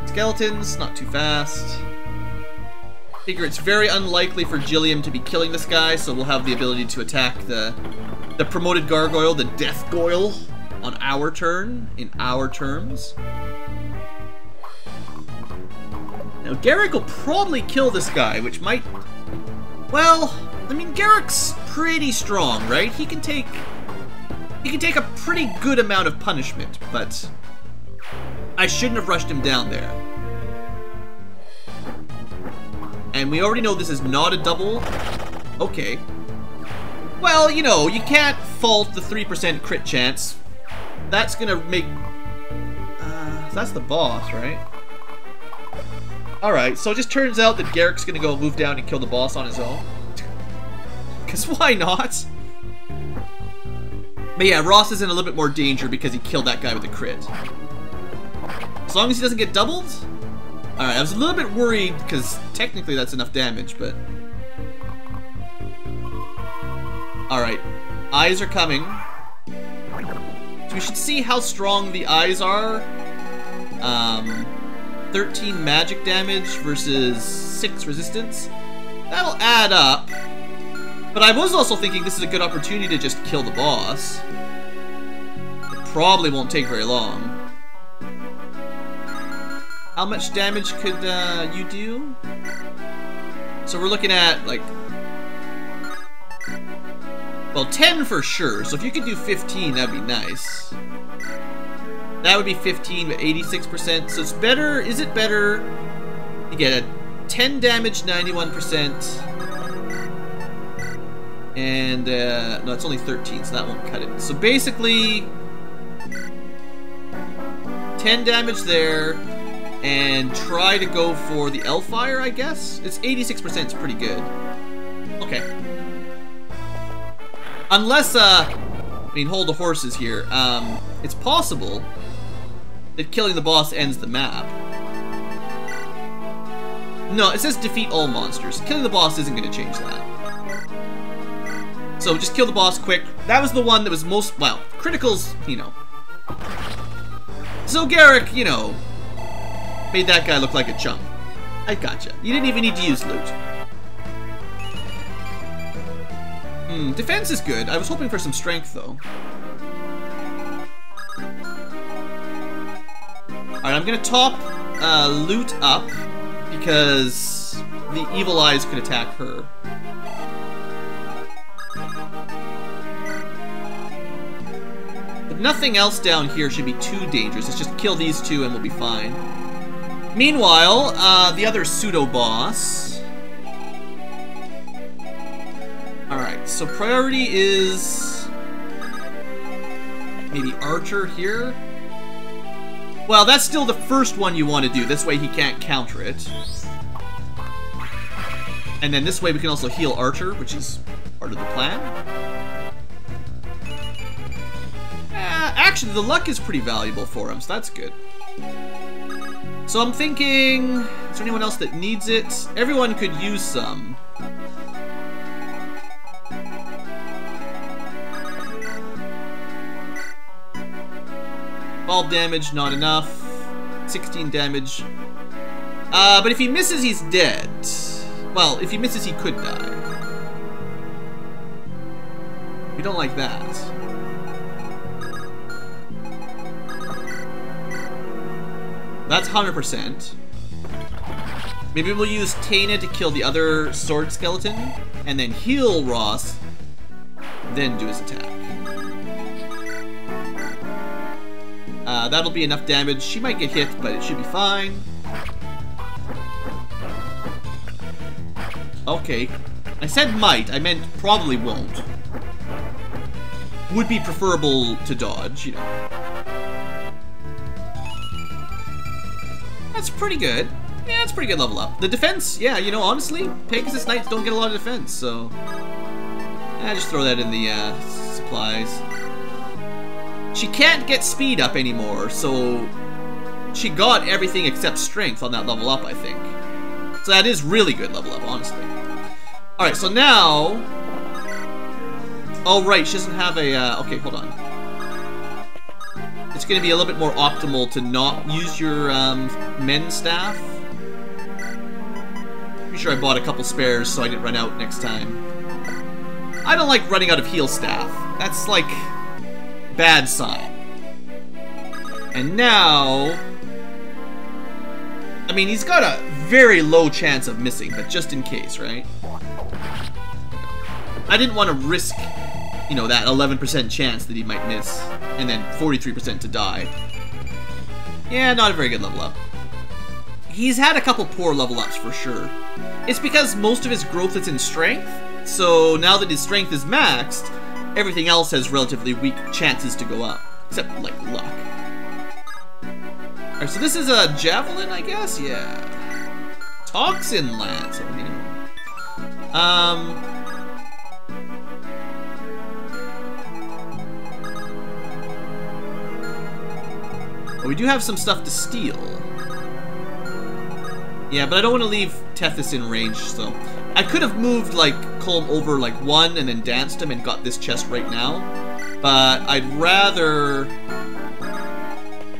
Skeletons, not too fast. Figure it's very unlikely for Gilliam to be killing this guy, so we'll have the ability to attack the promoted gargoyle, the death goyle, on our turn, in our terms. Now, Garrick will probably kill this guy, which might... Well, I mean, Garrick's pretty strong, right? He can take a pretty good amount of punishment, but I shouldn't have rushed him down there. And we already know this is not a double. Okay. Well, you know, you can't fault the 3% crit chance. That's gonna make... that's the boss, right? Alright, so it just turns out that Garrick's gonna go move down and kill the boss on his own. Because why not? But yeah, Ross is in a little bit more danger because he killed that guy with a crit. As long as he doesn't get doubled? Alright, I was a little bit worried because technically that's enough damage, but... Alright, eyes are coming. So we should see how strong the eyes are. 13 magic damage versus 6 resistance. That'll add up. But I was also thinking this is a good opportunity to just kill the boss. It probably won't take very long. How much damage could you do? So we're looking at, like... Well, 10 for sure, so if you could do 15, that'd be nice. That would be 15, but 86%, so it's better, is it better? You get a 10 damage, 91%. And, no, it's only 13, so that won't cut it. So basically, 10 damage there, and try to go for the Elfire, I guess? It's 86%, it's pretty good. Okay. Unless, I mean, hold the horses here. It's possible that killing the boss ends the map. No, it says defeat all monsters. Killing the boss isn't going to change that. So just kill the boss quick. That was the one that was most, well, criticals, you know. So Garrick, you know, made that guy look like a chump. I gotcha. You didn't even need to use loot. Defense is good. I was hoping for some strength, though. Alright, I'm gonna top loot up because the evil eyes could attack her. But nothing else down here should be too dangerous. Let's just kill these two and we'll be fine. Meanwhile, the other pseudo-boss... Alright, so priority is... maybe Archer here? Well, that's still the first one you want to do. This way he can't counter it. And then this way we can also heal Archer, which is part of the plan. Actually, the luck is pretty valuable for him, so that's good. So I'm thinking, is there anyone else that needs it? Everyone could use some. Ball damage, not enough. 16 damage. But if he misses, he's dead. Well, if he misses, he could die. We don't like that. That's 100%. Maybe we'll use Tana to kill the other sword skeleton, and then heal Ross, then do his attack. That'll be enough damage. She might get hit, but it should be fine. Okay. I said might, I meant probably won't. Would be preferable to dodge, you know. That's pretty good. Yeah, that's pretty good level up. The defense, yeah, you know, honestly, Pegasus Knights don't get a lot of defense, so... yeah, just throw that in the supplies. She can't get speed up anymore, so... she got everything except strength on that level up, I think. So that is really good level up, honestly. Alright, so now... oh, right, she doesn't have a... okay, hold on. It's going to be a little bit more optimal to not use your men's staff. Pretty sure I bought a couple spares so I didn't run out next time. I don't like running out of heal staff. That's like... bad sign. And now... I mean, he's got a very low chance of missing, but just in case, right? I didn't want to risk, you know, that 11% chance that he might miss, and then 43% to die. Yeah, not a very good level up. He's had a couple poor level ups for sure. It's because most of his growth is in strength, so now that his strength is maxed, everything else has relatively weak chances to go up. Except, like, luck. Alright, so this is a javelin, I guess? Yeah. Toxin Lance. Well, we do have some stuff to steal. Yeah, but I don't want to leave Tethys in range, so... I could have moved, like, Colm over, like, one and then danced him and got this chest right now. But I'd rather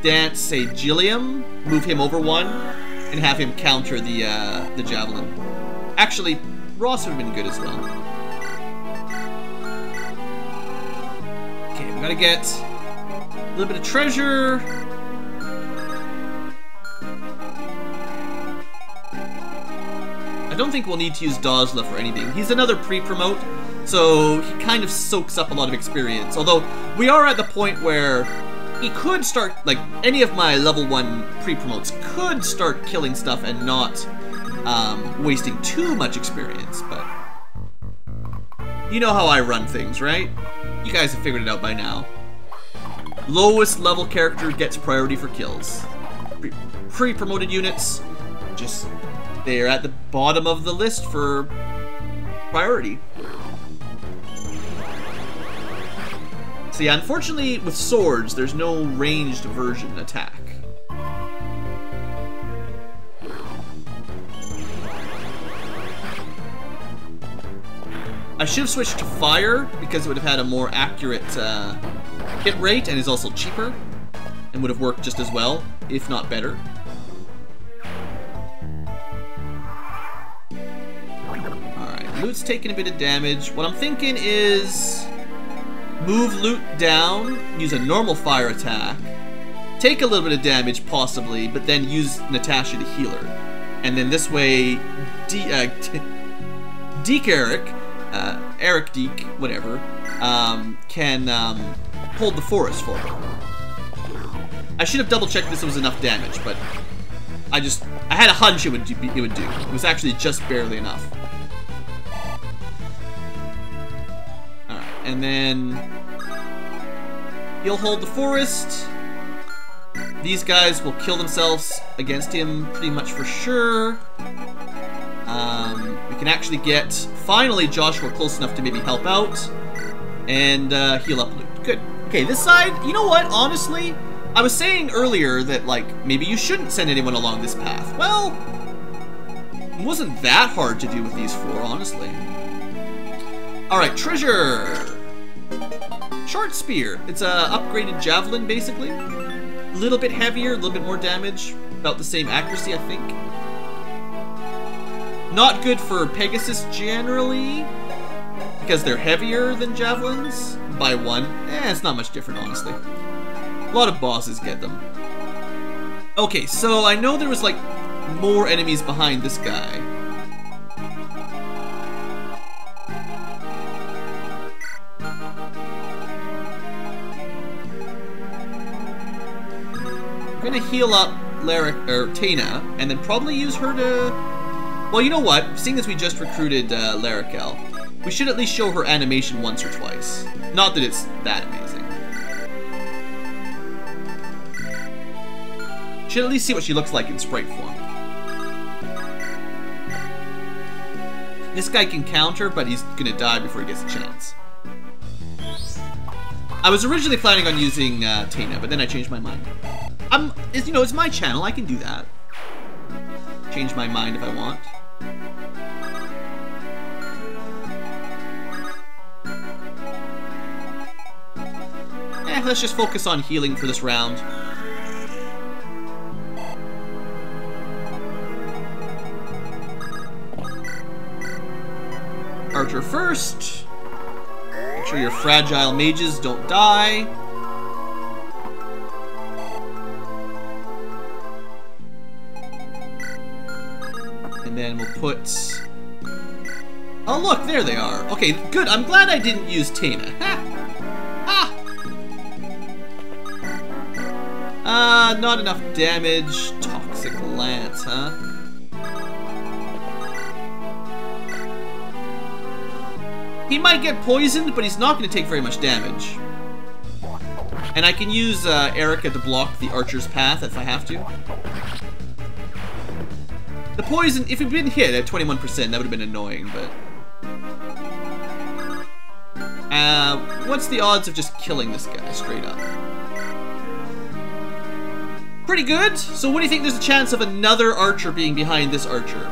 dance, say, Gilliam, move him over one, and have him counter the javelin. Actually, Ross would have been good as well. Okay, we gotta get a little bit of treasure. I don't think we'll need to use Dozla for anything. He's another pre-promote, so he kind of soaks up a lot of experience. Although, we are at the point where he could start, like, any of my level 1 pre-promotes could start killing stuff and not wasting too much experience, but... you know how I run things, right? You guys have figured it out by now. Lowest level character gets priority for kills. Pre-promoted units, just... they're at the bottom of the list for priority. So yeah, unfortunately with swords, there's no ranged version attack. I should have switched to fire because it would have had a more accurate hit rate and is also cheaper and would have worked just as well, if not better. Loot's taking a bit of damage. What I'm thinking is move Loot down, use a normal fire attack, take a little bit of damage possibly, but then use Natasha to heal her. And then this way, Eric Deek, whatever, can hold the forest for her. I should have double checked this was enough damage, but I had a hunch it would do. It was actually just barely enough. And then he'll hold the forest. These guys will kill themselves against him pretty much for sure. We can actually get, finally, Joshua close enough to maybe help out. And heal up Loot. Good. Okay, this side, you know what? Honestly, I was saying earlier that, like, maybe you shouldn't send anyone along this path. Well, it wasn't that hard to do with these 4, honestly. Alright, treasure! Short spear. It's a upgraded javelin, basically. A little bit heavier, a little bit more damage. About the same accuracy, I think. Not good for Pegasus generally, because they're heavier than javelins by 1. It's not much different, honestly. A lot of bosses get them. Okay, so I know there was, like, more enemies behind this guy. I'm gonna heal up Tana, and then probably use her to... Well, you know what? Seeing as we just recruited Larrakel, we should at least show her animation once or twice. Not that it's that amazing. Should at least see what she looks like in sprite form. This guy can counter, but he's gonna die before he gets a chance. I was originally planning on using Tana, but then I changed my mind. You know, it's my channel, I can do that. Change my mind if I want. Let's just focus on healing for this round. Archer first. Make sure your fragile mages don't die. And then we'll put... Oh look, there they are. Okay, good. I'm glad I didn't use Tana. Ha! Not enough damage. Toxic Lance, huh? He might get poisoned, but he's not going to take very much damage. And I can use Erica to block the archer's path if I have to. The poison, if it had been hit at 21%, that would have been annoying, but... what's the odds of just killing this guy straight up? Pretty good. So what do you think there's a chance of another archer being behind this archer?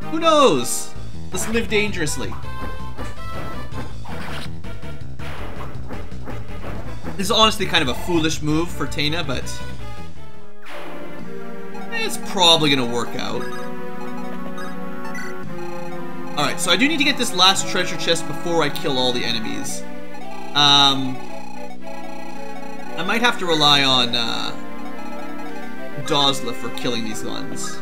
Who knows? Let's live dangerously. This is honestly kind of a foolish move for Tana, but it's probably gonna work out. Alright, so I do need to get this last treasure chest before I kill all the enemies. I might have to rely on Dozla for killing these ones.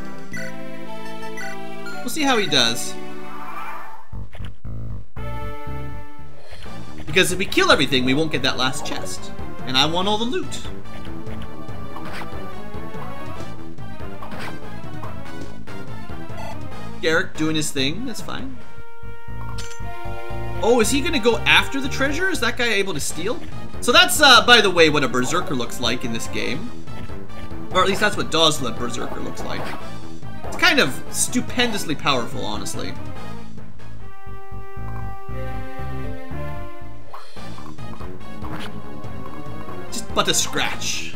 We'll see how he does. Because if we kill everything, we won't get that last chest. And I want all the loot. Garrick doing his thing, that's fine. Oh, is he gonna go after the treasure? Is that guy able to steal? So that's, by the way, what a Berserker looks like in this game. Or at least that's what Dozla Berserker looks like. It's kind of stupendously powerful, honestly. Just but a scratch.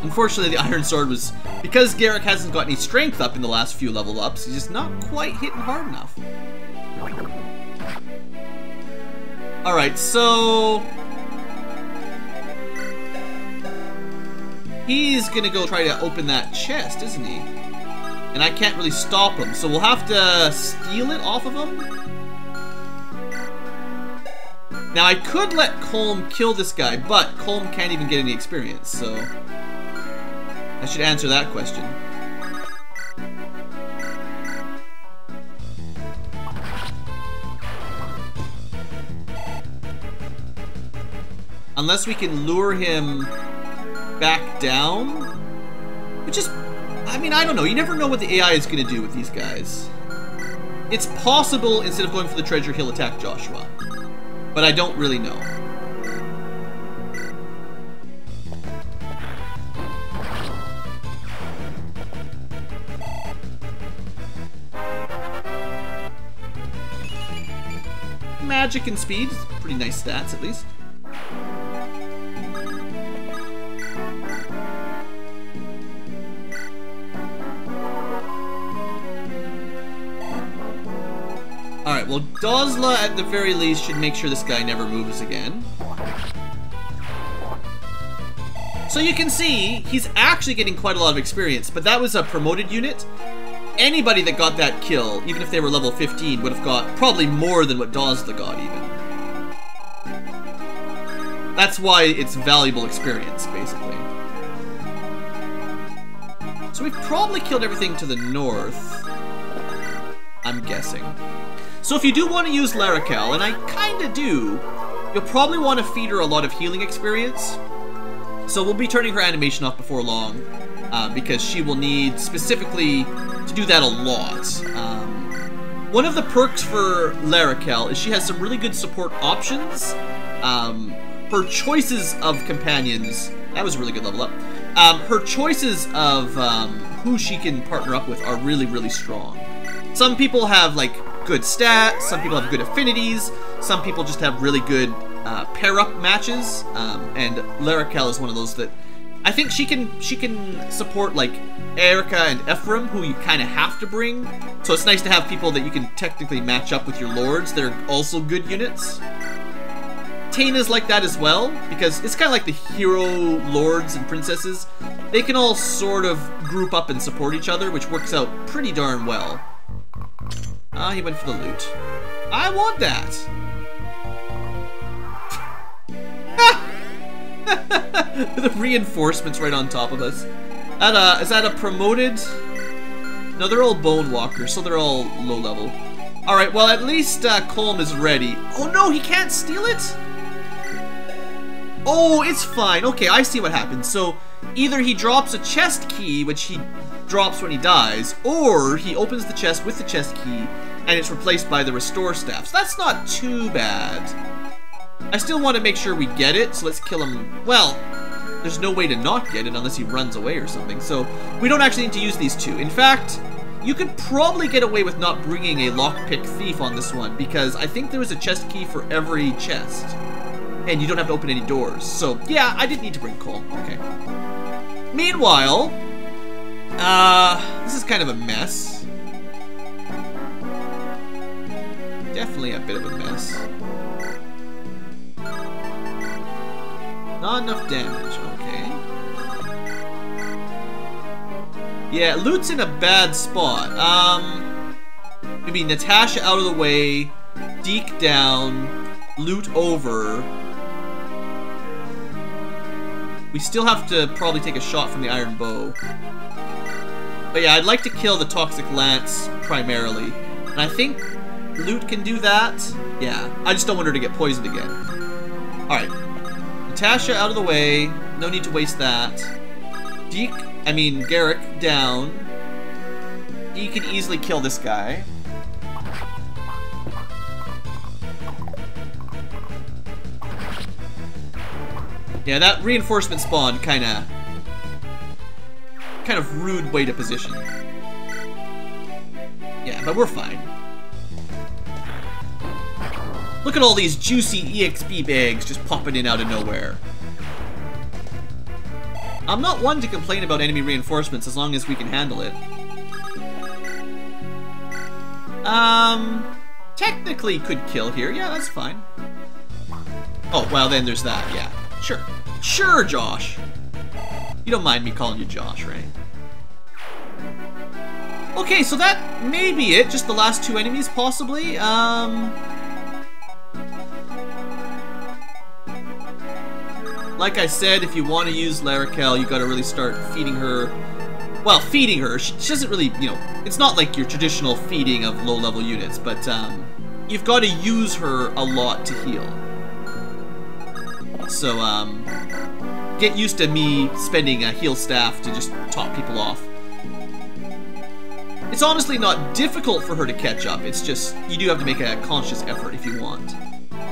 Unfortunately, the Iron Sword was... Because Garrick hasn't got any strength up in the last few level ups, he's just not quite hitting hard enough. Alright, so... He's gonna go try to open that chest, isn't he? And I can't really stop him, so we'll have to steal it off of him? Now, I could let Colm kill this guy, but Colm can't even get any experience, so... I should answer that question. Unless we can lure him back down? Which is... I mean, I don't know. You never know what the AI is going to do with these guys. It's possible, instead of going for the treasure, he'll attack Joshua. But I don't really know. Magic and speed, pretty nice stats at least. Alright, well, Dozla, at the very least, should make sure this guy never moves again. So you can see, he's actually getting quite a lot of experience, but that was a promoted unit. Anybody that got that kill, even if they were level 15, would have got probably more than what Dozla got, even. That's why it's valuable experience, basically. So we've probably killed everything to the north, I'm guessing. So if you do want to use Larrakel, and I kinda do, you'll probably want to feed her a lot of healing experience. So we'll be turning her animation off before long, because she will need specifically to do that a lot. One of the perks for Larrakel is she has some really good support options. Her choices of companions, that was a really good level up. Her choices of who she can partner up with are really, really strong. Some people have like good stats, some people have good affinities, some people just have really good pair-up matches, and Larrakel is one of those that I think she can support like Erica and Ephraim, who you kind of have to bring. So it's nice to have people that you can technically match up with your lords that are also good units. Taina's like that as well, because it's kind of like the hero lords and princesses. They can all sort of group up and support each other, which works out pretty darn well. Ah, he went for the loot. I want that! The reinforcements right on top of us. Is that a promoted? No, they're all bone walkers, so they're all low level. Alright, well at least Colm is ready. Oh no, he can't steal it? Oh, it's fine. Okay, I see what happens. So, either he drops a chest key, which he drops when he dies, or he opens the chest with the chest key, and it's replaced by the restore staff. So that's not too bad. I still want to make sure we get it, so let's kill him. Well, there's no way to not get it unless he runs away or something. So, we don't actually need to use these two. In fact, you could probably get away with not bringing a lockpick thief on this one, because I think there was a chest key for every chest. And you don't have to open any doors. So, yeah, I didn't need to bring Colm. Okay. Meanwhile, this is kind of a mess. Definitely a bit of a mess. Not enough damage, okay. Yeah, loot's in a bad spot. Maybe Natasha out of the way, Deke down, loot over. We still have to probably take a shot from the iron bow. But yeah, I'd like to kill the toxic lance primarily. And I think loot can do that. Yeah, I just don't want her to get poisoned again. Alright. Natasha out of the way. No need to waste that. Garrick down. He can easily kill this guy. Yeah, that reinforcement spawn kind of rude way to position. Yeah, but we're fine. Look at all these juicy EXP bags just popping in out of nowhere. I'm not one to complain about enemy reinforcements as long as we can handle it. Technically could kill here. Yeah, that's fine. Oh, well then there's that, yeah. Sure. Sure, Josh. You don't mind me calling you Josh, right? Okay, so that may be it. Just the last two enemies, possibly. Like I said, if you want to use Larrakel, you gotta really start feeding her. Well, feeding her. She doesn't really, you know, it's not like your traditional feeding of low-level units, but you've got to use her a lot to heal. So, get used to me spending a heal staff to just top people off. It's honestly not difficult for her to catch up, it's just, you do have to make a conscious effort if you want.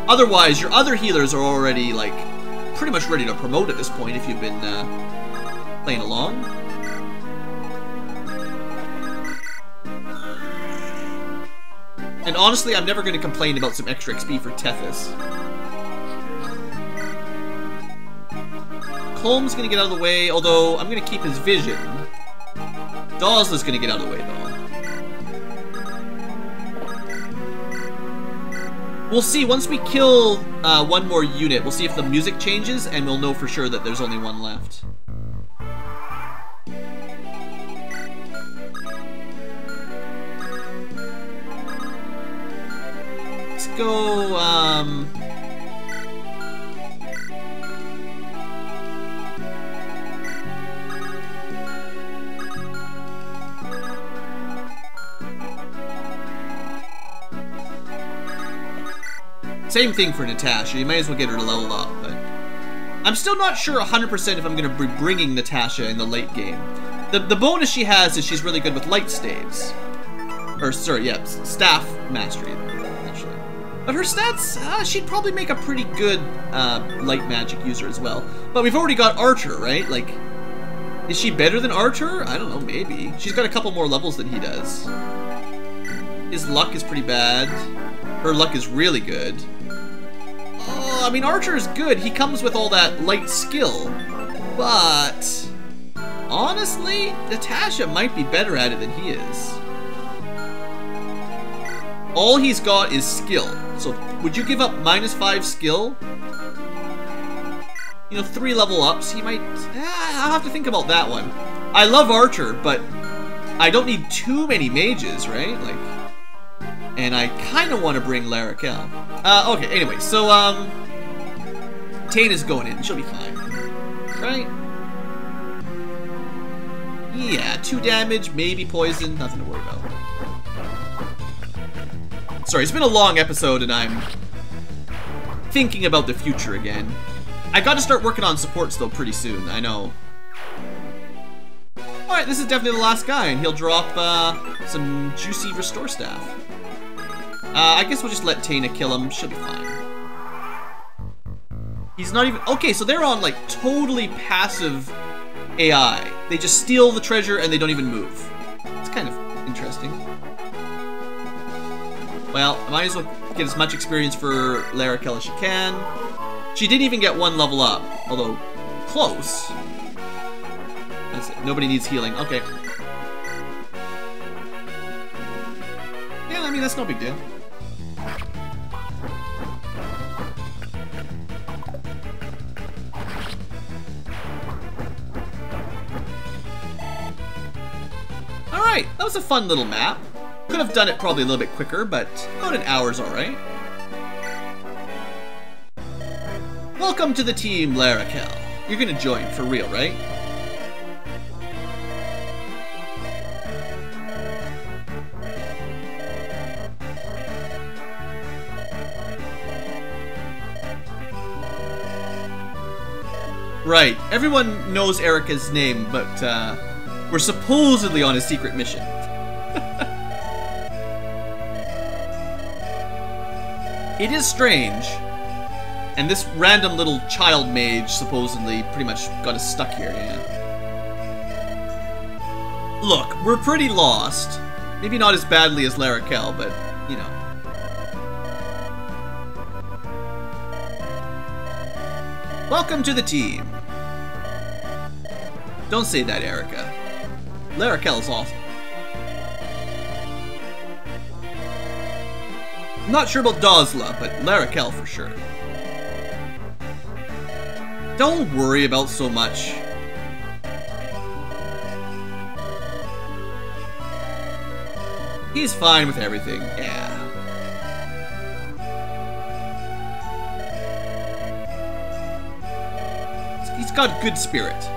Otherwise, your other healers are already, like, pretty much ready to promote at this point if you've been, playing along. And honestly, I'm never going to complain about some extra XP for Tethys. Colm's going to get out of the way, although I'm going to keep his vision. Dozla's going to get out of the way, though. We'll see. Once we kill one more unit, we'll see if the music changes, and we'll know for sure that there's only one left. Let's go, same thing for Natasha. You might as well get her to level up, but I'm still not sure 100% if I'm going to be bringing Natasha in the late game. The bonus she has is she's really good with light staves. Or, sorry, yeah, staff mastery, actually. But her stats, she'd probably make a pretty good light magic user as well. But we've already got Archer, right? Like, is she better than Archer? I don't know, maybe. She's got a couple more levels than he does. His luck is pretty bad. Her luck is really good. I mean, Archer is good. He comes with all that light skill. But honestly, Natasha might be better at it than he is. All he's got is skill. So would you give up -5 skill? You know, 3 level ups, he might... I'll have to think about that one. I love Archer, but I don't need too many mages, right? Like, and I kind of want to bring Larakel. Okay, anyway, so, Tana's going in. She'll be fine. Right? Yeah, 2 damage, maybe poison. Nothing to worry about. Sorry, it's been a long episode, and I'm thinking about the future again. I gotta start working on supports, though, pretty soon. I know. Alright, this is definitely the last guy, and he'll drop, some juicy restore staff. I guess we'll just let Tana kill him. She'll be fine. He's not even... Okay, so they're on, like, totally passive AI. They just steal the treasure and they don't even move. It's kind of interesting. Well, I might as well get as much experience for Larakel as she can. She didn't even get 1 level up, although close. That's it. Nobody needs healing. Okay. Yeah, I mean, that's no big deal. Alright, that was a fun little map. Could have done it probably a little bit quicker, but about an hour's alright. Welcome to the team, Larakel. You're gonna join for real, right? Right, everyone knows Erica's name, but we're supposedly on a secret mission. It is strange. And this random little child mage supposedly pretty much got us stuck here, yeah. Look, we're pretty lost. Maybe not as badly as Larakel, but, you know. Welcome to the team. Don't say that, Erica. Larakel's awesome. I'm not sure about Dozla, but Larakel for sure. Don't worry about so much. He's fine with everything, yeah. He's got good spirit.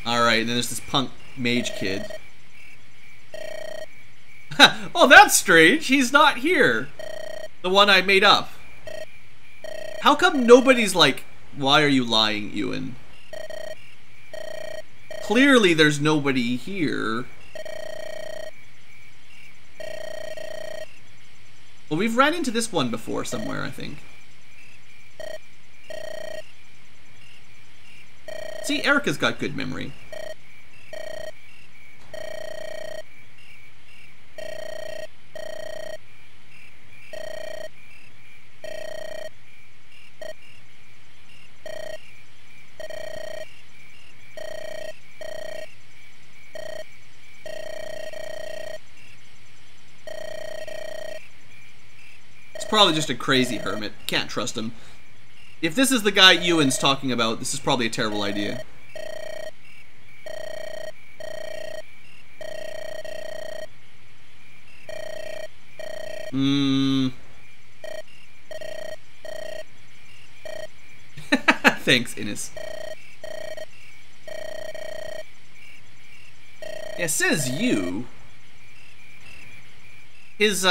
Alright, and then there's this punk mage kid. Oh, that's strange. He's not here. The one I made up. How come nobody's like, why are you lying, Ewan? Clearly there's nobody here. Well, we've ran into this one before somewhere, I think. See, Erica's got good memory. probably just a crazy hermit. Can't trust him. If this is the guy Ewan's talking about, this is probably a terrible idea. Thanks, Innes. Yeah, says you. His,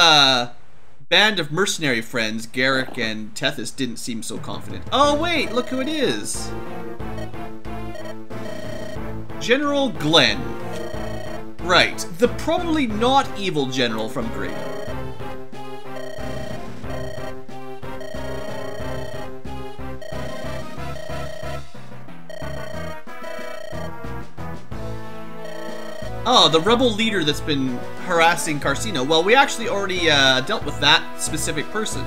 band of mercenary friends, Garrick and Tethys, didn't seem so confident. Oh, wait, look who it is. General Glenn. Right, the probably not evil general from Great. Oh, the rebel leader that's been harassing Carcino. Well, we actually already dealt with that specific person.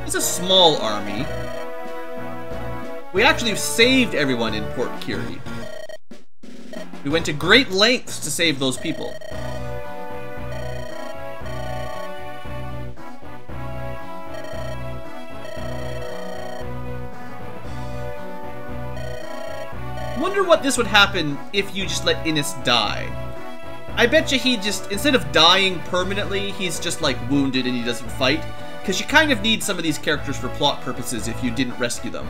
It's a small army. We actually saved everyone in Port Curie. We went to great lengths to save those people. Wonder what this would happen if you just let Innes die. I bet you he just, instead of dying permanently, he's just like wounded and he doesn't fight. Because you kind of need some of these characters for plot purposes if you didn't rescue them.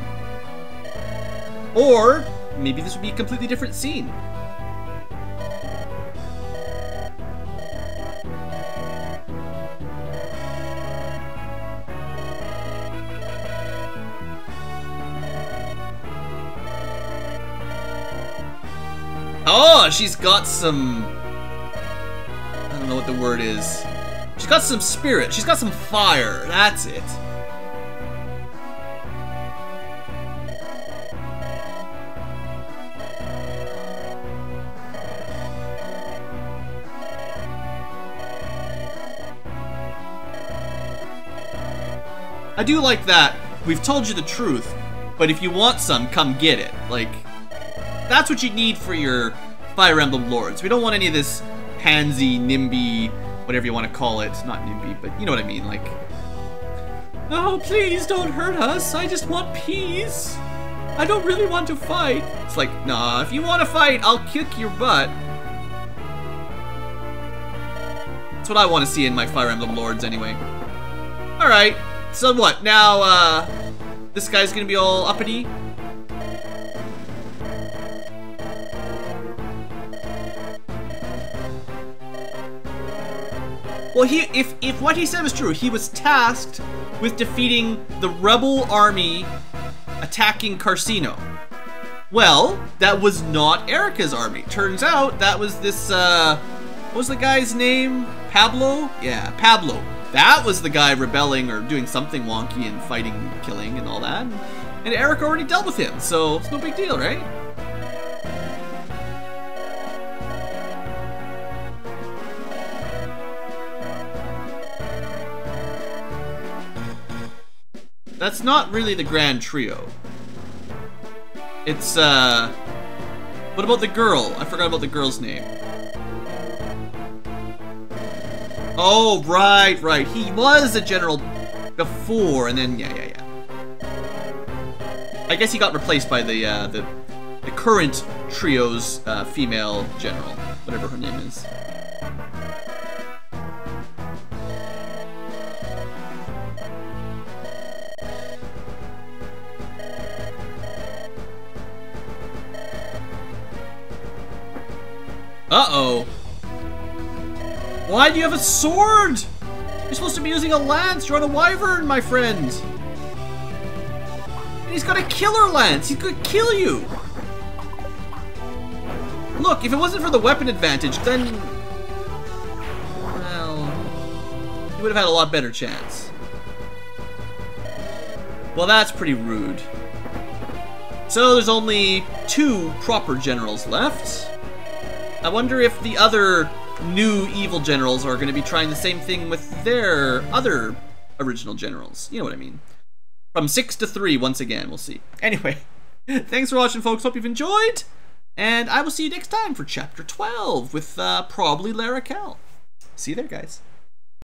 Or, maybe this would be a completely different scene. Oh, she's got some... I don't know what the word is. She's got some spirit. She's got some fire. That's it. I do like that. We've told you the truth, but if you want some, come get it. Like... that's what you need for your Fire Emblem lords. We don't want any of this pansy, NIMBY, whatever you want to call it. Not NIMBY, but you know what I mean, like... oh, please don't hurt us. I just want peace. I don't really want to fight. It's like, nah, if you want to fight, I'll kick your butt. That's what I want to see in my Fire Emblem lords, anyway. Alright, so what? Now, this guy's gonna be all uppity? Well, if what he said was true, he was tasked with defeating the rebel army attacking Carcino. Well, that was not Erica's army. Turns out that was this, what was the guy's name? Pablo? Yeah, Pablo. That was the guy rebelling or doing something wonky and fighting, killing, and all that. And Erica already dealt with him, so it's no big deal, right? That's not really the Grand Trio. It's, what about the girl? I forgot about the girl's name. Oh, right, right. He was a general before, and then, yeah. I guess he got replaced by the current trio's female general, whatever her name is. Uh-oh. Why do you have a sword? You're supposed to be using a lance. You're on a wyvern, my friend. And he's got a killer lance. He's gonna kill you. Look, if it wasn't for the weapon advantage, then... well... you would have had a lot better chance. Well, that's pretty rude. So there's only 2 proper generals left. I wonder if the other new evil generals are going to be trying the same thing with their other original generals. You know what I mean. From 6 to 3 once again, we'll see. Anyway, Thanks for watching, folks. Hope you've enjoyed. And I will see you next time for Chapter 12 with probably Larrakel. See you there, guys.